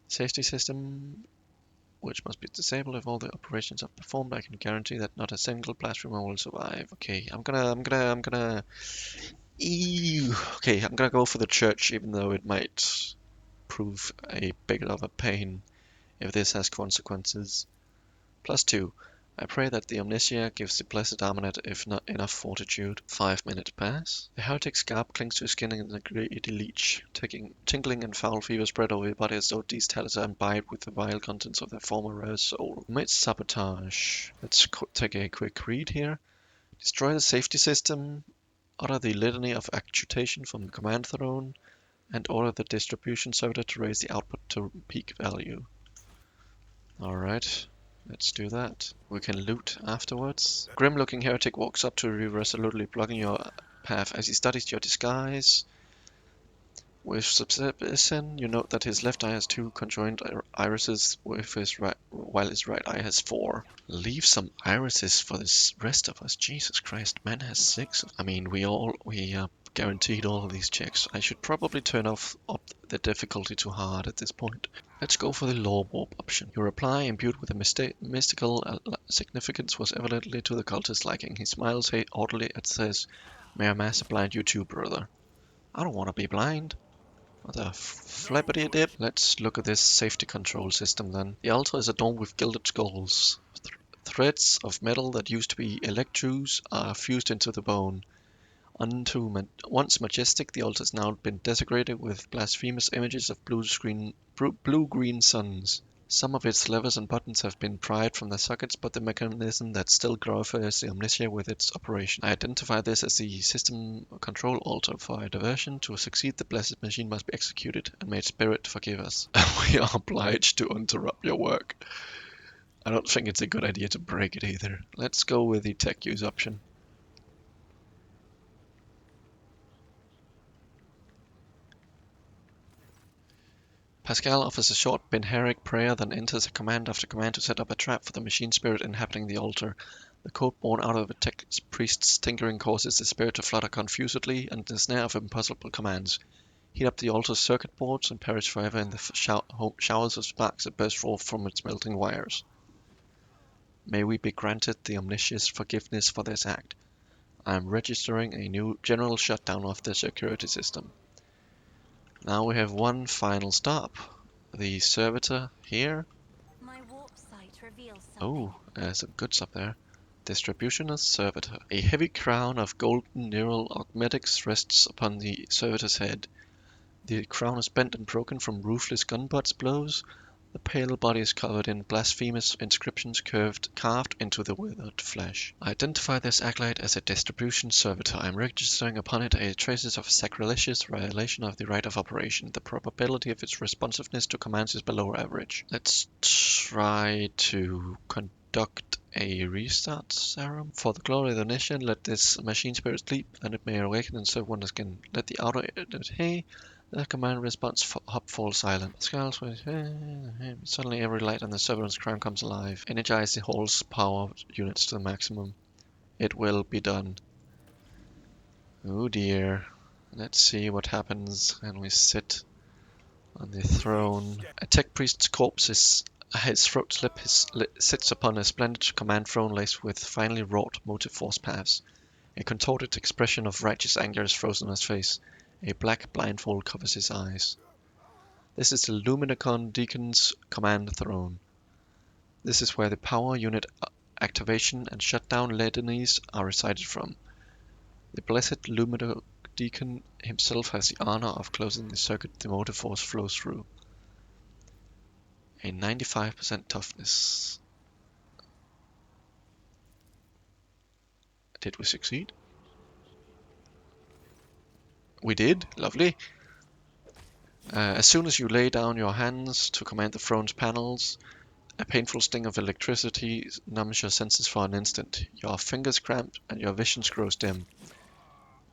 [SPEAKER 1] Safety system, which must be disabled if all the operations are performed. I can guarantee that not a single blasphemer will survive. Okay, I'm gonna. Ew. Okay, I'm gonna go for the church, even though it might prove a bit of a pain if this has consequences. +2. I pray that the Omnitia gives the blessed Armanet if not enough fortitude. 5 minutes pass. The heretic's garb clings to his skin in a greedy leech. Tingling and foul fever spread over your body as though these talents are imbibed with the vile contents of their former rare soul. Omit sabotage. Let's take a quick read here. Destroy the safety system. Utter the litany of accutation from the command throne. And order the distribution servitor to raise the output to peak value. Alright. Let's do that. We can loot afterwards. Grim-looking heretic walks up to you, resolutely blocking your path as he studies your disguise. With suspicion, you note that his left eye has 2 conjoined irises, with while his right eye has 4. Leave some irises for the rest of us. Jesus Christ, man has 6. I mean, we guaranteed all of these checks. I should probably turn up the difficulty to hard at this point. Let's go for the law warp option. Your reply, imbued with a mystical significance, was evidently to the cultist's liking. He smiles haughtily and says, "May our master blind you too, brother." I don't want to be blind. What the flippity dip? Let's look at this safety control system then. The altar is adorned with gilded skulls. Threads of metal that used to be electrodes are fused into the bone. Once majestic, the altar has now been desecrated with blasphemous images of blue-green suns. Some of its levers and buttons have been pried from their sockets, but the mechanism that still glorifies the Omnitia with its operation. I identify this as the system control altar. For a diversion to succeed, the blessed machine must be executed, and may its spirit forgive us. We are obliged to interrupt your work. I don't think it's a good idea to break it either. Let's go with the tech use option. Pascal offers a short Benheric prayer, then enters a command after command to set up a trap for the machine spirit inhabiting the altar. The code born out of a priest's tinkering causes the spirit to flutter confusedly and the snare of impossible commands. Heat up the altar's circuit boards and perish forever in the showers of sparks that burst forth from its melting wires. May we be granted the Omniscient's forgiveness for this act. I am registering a new general shutdown of the security system. Now we have one final stop. The servitor here.
[SPEAKER 5] My warp sight reveals something.
[SPEAKER 1] Oh, there's some good stuff there. Distributionist servitor. A heavy crown of golden neural augmetics rests upon the servitor's head. The crown is bent and broken from ruthless gunbutts blows. The pale body is covered in blasphemous inscriptions carved into the withered flesh. I identify this acolyte as a distribution servitor. I am registering upon it traces of sacrilegious violation of the right of operation. The probability of its responsiveness to commands is below average. Let's try to conduct a restart serum. For the glory of the nation, let this machine spirit sleep, and it may awaken and serve wonders again. Let the outer hey. The command response hop falls silent. Skulls with suddenly every light on the servant's crown comes alive. Energize the hall's power units to the maximum. It will be done. Oh dear. Let's see what happens when we sit on the throne. A tech priest's corpse is his throat slip sits upon a splendid command throne laced with finely wrought motive force paths. A contorted expression of righteous anger is frozen on his face. A black blindfold covers his eyes. This is the Luminicon Deacon's command throne. This is where the power unit activation and shutdown litanies are recited from. The blessed Luminicon Deacon himself has the honor of closing the circuit the motive force flows through. A 95% toughness. Did we succeed? We did. Lovely. As soon as you lay down your hands to command the throne's panels, a painful sting of electricity numbs your senses for an instant. Your fingers cramp and your vision grows dim.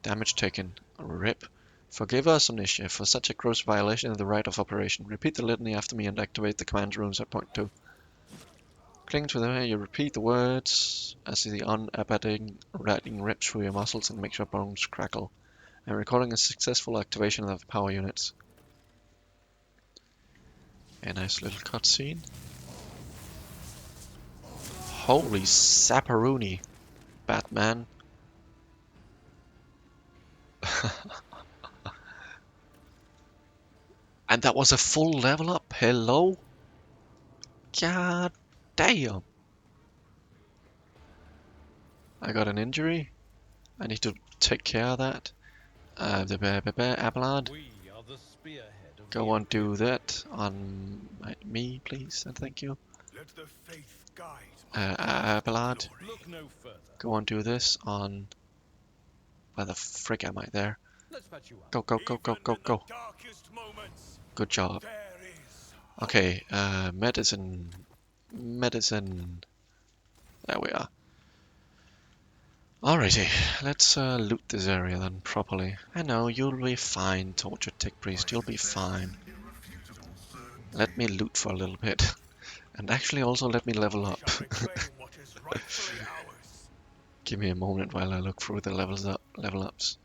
[SPEAKER 1] Damage taken. RIP. Forgive us, Omnitia, for such a gross violation of the right of operation. Repeat the litany after me and activate the command rooms at point 2. Cling to the way you repeat the words as the unabating writing rips through your muscles and makes your bones crackle. I'm recording a successful activation of the power units. A nice little cutscene. Holy sapperoonie, Batman. And that was a full level up. Hello? God damn. I got an injury. I need to take care of that. Abelard. Go on, do that on me, please, and thank you.
[SPEAKER 4] Let the faith guide
[SPEAKER 1] Abelard.
[SPEAKER 2] Look no further.
[SPEAKER 1] Go on, do this on... Where the frick am I there?
[SPEAKER 2] Let's patch you up.
[SPEAKER 1] Go, go, go, go, go, go.
[SPEAKER 4] darkest moments.
[SPEAKER 1] Good job.
[SPEAKER 4] There is
[SPEAKER 1] Okay, medicine. Medicine. There we are. Alrighty, let's loot this area then properly. I know, you'll be fine, Tortured Tech Priest, you'll be fine. Let me loot for a little bit. And actually also let me level up.
[SPEAKER 4] reclaim what is rightfully ours.
[SPEAKER 1] Give me a moment while I look through the level ups.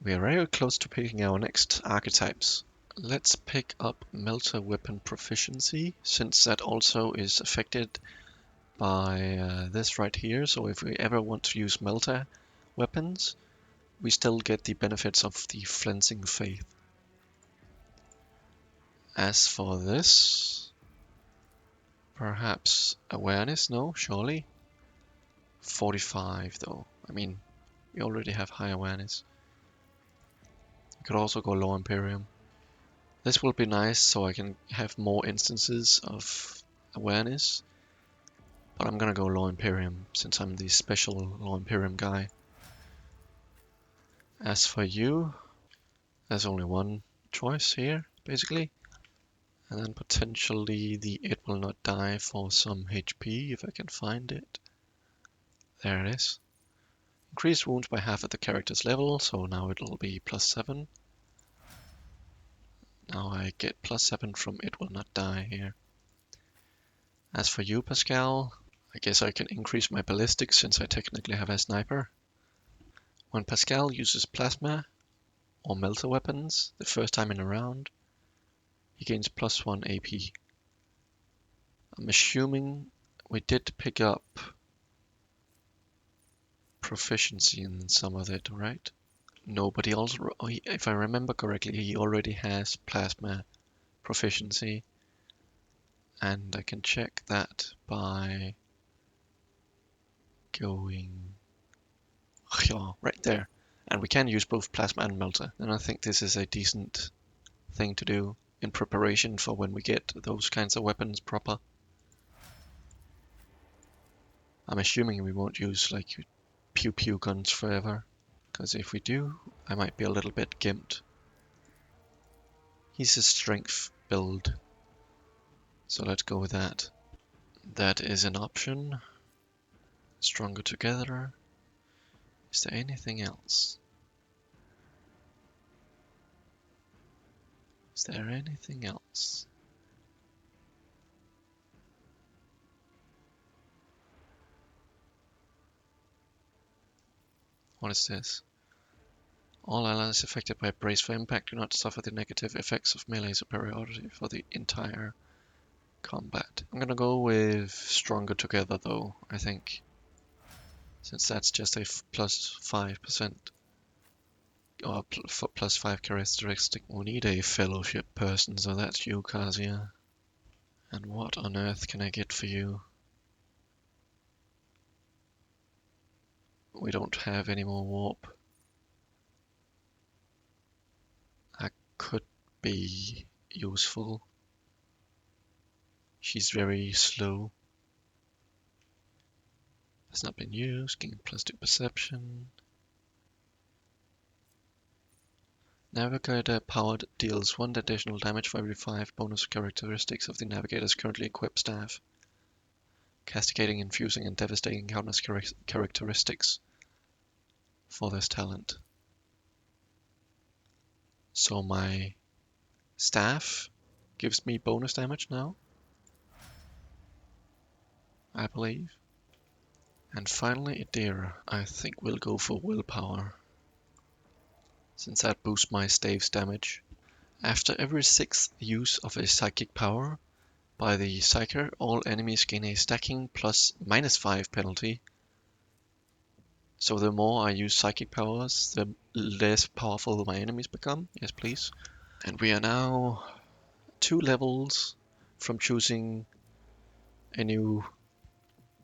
[SPEAKER 1] We are very close to picking our next archetypes. Let's pick up Melter Weapon Proficiency, since that also is affected by this right here. So if we ever want to use Melter weapons, we still get the benefits of the Flensing Faith. As for this, perhaps awareness? No, surely. 45 though. I mean, we already have high awareness. We could also go low Imperium. This will be nice so I can have more instances of awareness. But I'm gonna go low Imperium since I'm the special low Imperium guy. As for you, there's only one choice here, basically. And then potentially the It Will Not Die for some HP if I can find it. There it is. Increase wounds by half at the character's level, so now it'll be +7. Now I get +7 from It Will Not Die here. As for you, Pascal, I guess I can increase my ballistics since I technically have a sniper. When Pascal uses plasma or melter weapons the first time in a round, he gains +1 AP. I'm assuming we did pick up proficiency in some of it, right? No, but he also, if I remember correctly, he already has plasma proficiency. And I can check that by going right there. And we can use both plasma and melter. And I think this is a decent thing to do in preparation for when we get those kinds of weapons proper. I'm assuming we won't use like pew pew guns forever, because if we do, I might be a little bit gimped. He's a strength build, so let's go with that. That is an option. Stronger together. Is there anything else? Is there anything else? What is this? All allies affected by brace for impact do not suffer the negative effects of melee superiority for the entire combat. I'm gonna go with stronger together though, I think. Since that's just a plus 5% or plus 5 characteristic. We'll need a fellowship person, so that's you, Kazia. And what on earth can I get for you? We don't have any more warp. That could be useful. She's very slow. Has not been used. Gain +2 perception. Navigator powered deals 1 additional damage for every 5 bonus characteristics of the navigator's currently equipped staff. Castigating, infusing, and devastating countless characteristics for this talent. So my staff gives me bonus damage now, I believe. And finally, Idira. I think we'll go for willpower, since that boosts my stave's damage. After every 6th use of a psychic power by the Psyker, all enemies gain a stacking plus -5 penalty. So the more I use psychic powers, the less powerful my enemies become. Yes, please. And we are now 2 levels from choosing a new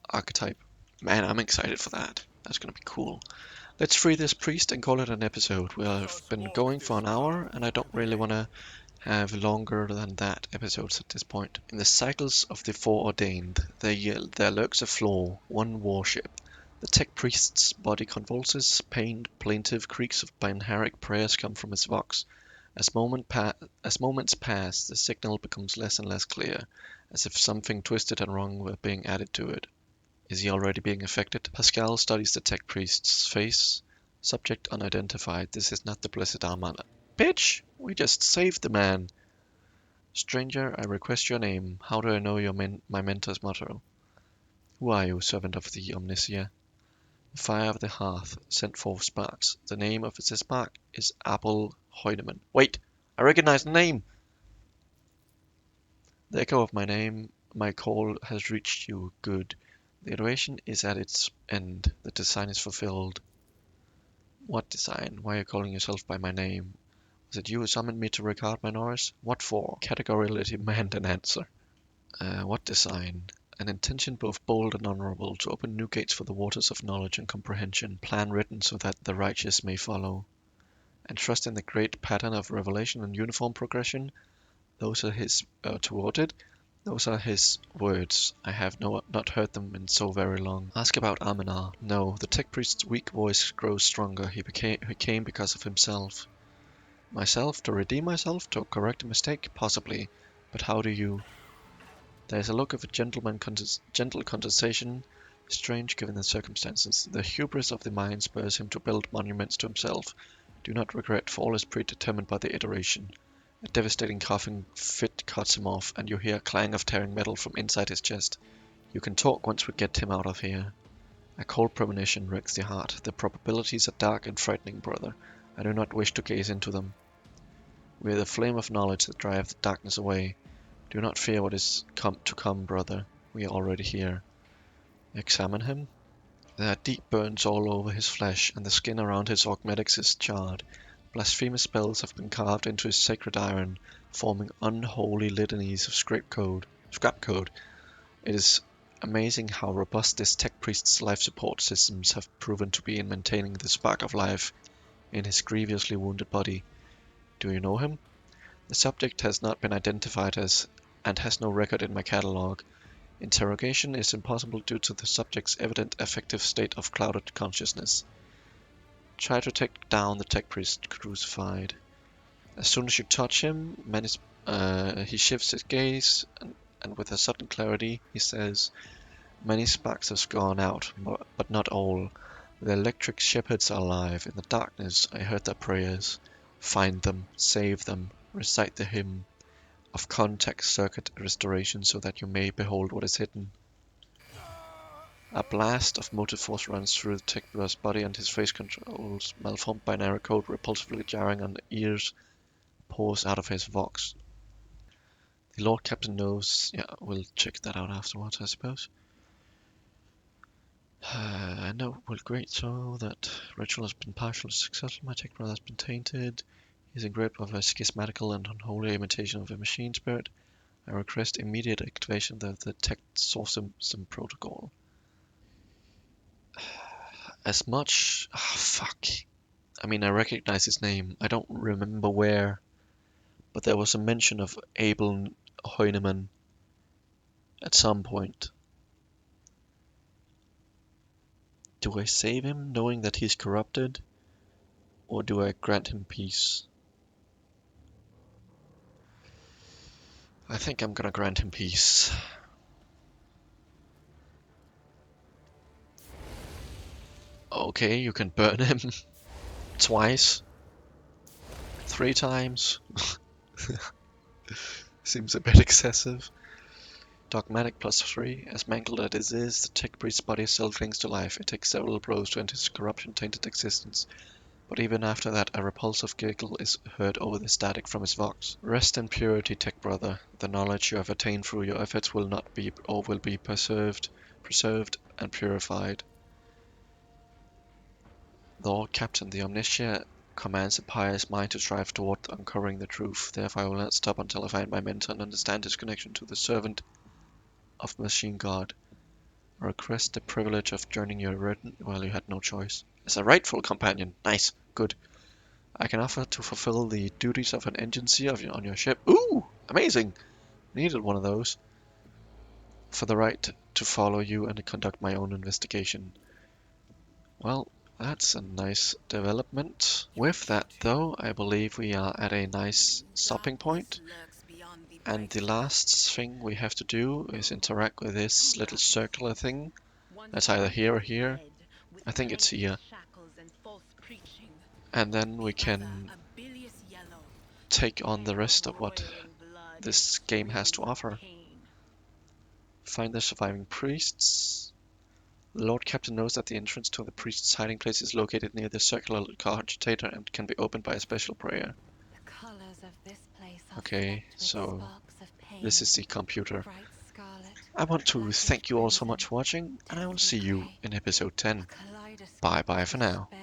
[SPEAKER 1] archetype. Man, I'm excited for that. That's gonna be cool. Let's free this priest and call it an episode. We've been going for an hour, and I don't really want to have longer than that episodes at this point. In the cycles of the foreordained, there lurks a flaw, one warship. The tech priest's body convulses, pained, plaintive creaks of Heinrix prayers come from his vox. As moments pass, the signal becomes less and less clear, as if something twisted and wrong were being added to it. Is he already being affected? Pascal studies the tech priest's face. Subject unidentified. This is not the blessed Armana. Bitch! We just saved the man. Stranger, I request your name. How do I know my mentor's motto? Who are you, servant of the Omnisia? The fire of the hearth sent forth sparks. The name of the spark is Apple Heunemann. Wait! I recognize the name! The echo of my name, my call has reached you. Good. The iteration is at its end. The design is fulfilled. What design? Why are you calling yourself by my name? Was it you who summoned me to regard my Norris? What for? Categorically demand an answer. What design? An intention both bold and honorable, to open new gates for the waters of knowledge and comprehension, plan written so that the righteous may follow. And trust in the great pattern of revelation and uniform progression. Those are his toward it. Those are his words. I have not heard them in so very long. Ask about Aminar. No, the tech priest's weak voice grows stronger. He came because of himself. Myself? To redeem myself? To correct a mistake? Possibly. But how do you... There is a look of a gentle condescension, strange given the circumstances. The hubris of the mind spurs him to build monuments to himself. Do not regret, for all is predetermined by the iteration. A devastating coughing fit cuts him off, and you hear a clang of tearing metal from inside his chest. You can talk once we get him out of here. A cold premonition wrecks the heart. The probabilities are dark and frightening, brother. I do not wish to gaze into them. We are the flame of knowledge that drive the darkness away. Do not fear what is to come, brother. We are already here. Examine him. There are deep burns all over his flesh, and the skin around his augmetics is charred. Blasphemous spells have been carved into his sacred iron, forming unholy litanies of scrap code. It is amazing how robust this tech priest's life support systems have proven to be in maintaining the spark of life in his grievously wounded body. Do you know him? The subject has not been identified as, and has no record in my catalogue. Interrogation is impossible due to the subject's evident affective state of clouded consciousness. Try to take down the tech priest crucified. As soon as you touch him, he shifts his gaze, and with a sudden clarity, he says, "Many sparks have gone out, but not all. The electric shepherds are alive. In the darkness, I heard their prayers. Find them, save them, recite the hymn of contact circuit restoration so that you may behold what is hidden." A blast of motive force runs through the tech brother's body and his face controls malformed binary code repulsively jarring on the ears pours out of his vox. The Lord Captain knows... Yeah, we'll check that out afterwards, I suppose. No, well, great. So that ritual has been partially successful. My tech brother has been tainted. He's in grip of a schismatical and unholy imitation of a machine spirit. I request immediate activation of the tech sorcerer protocol. As much... fuck. I mean, I recognize his name. I don't remember where. But there was a mention of Abel Heinrix at some point. Do I save him knowing that he's corrupted? Or do I grant him peace? I think I'm gonna grant him peace. Okay, you can burn him twice. 3 times. Seems a bit excessive. Dogmatic +3. As mangled as it is, the tech priest's body still clings to life. It takes several blows to end his corruption-tainted existence. But even after that, a repulsive giggle is heard over the static from his vox. Rest in purity, tech brother. The knowledge you have attained through your efforts will not be, or will be preserved and purified. The Lord Captain, the Omniscient, commands a pious mind to strive toward uncovering the truth. Therefore I will not stop until I find my mentor and understand his connection to the servant of Machine God. I request the privilege of joining your written... Well, you had no choice. As a rightful companion. Nice. Good. I can offer to fulfill the duties of an engineer on your ship. Ooh! Amazing! Needed one of those. For the right to follow you and conduct my own investigation. Well, that's a nice development. With that, though, I believe we are at a nice stopping point. And the last thing we have to do is interact with this little circular thing. That's either here or here. I think it's here. And then we can take on the rest of what this game has to offer. Find the surviving priests. The Lord Captain knows that the entrance to the priest's hiding place is located near the circular cogitator and can be opened by a special prayer.
[SPEAKER 5] The colors of this place are
[SPEAKER 1] Okay,
[SPEAKER 5] flecked with
[SPEAKER 1] so
[SPEAKER 5] sparks of pain,
[SPEAKER 1] this is the computer.
[SPEAKER 5] bright scarlet,
[SPEAKER 1] I want to
[SPEAKER 5] blackish
[SPEAKER 1] thank you all so
[SPEAKER 5] crimson,
[SPEAKER 1] much for watching, and I will
[SPEAKER 5] deathly
[SPEAKER 1] see you
[SPEAKER 5] grey,
[SPEAKER 1] in episode 10.
[SPEAKER 5] a kaleidoscope
[SPEAKER 1] Bye bye
[SPEAKER 5] of
[SPEAKER 1] for now.
[SPEAKER 5] despair.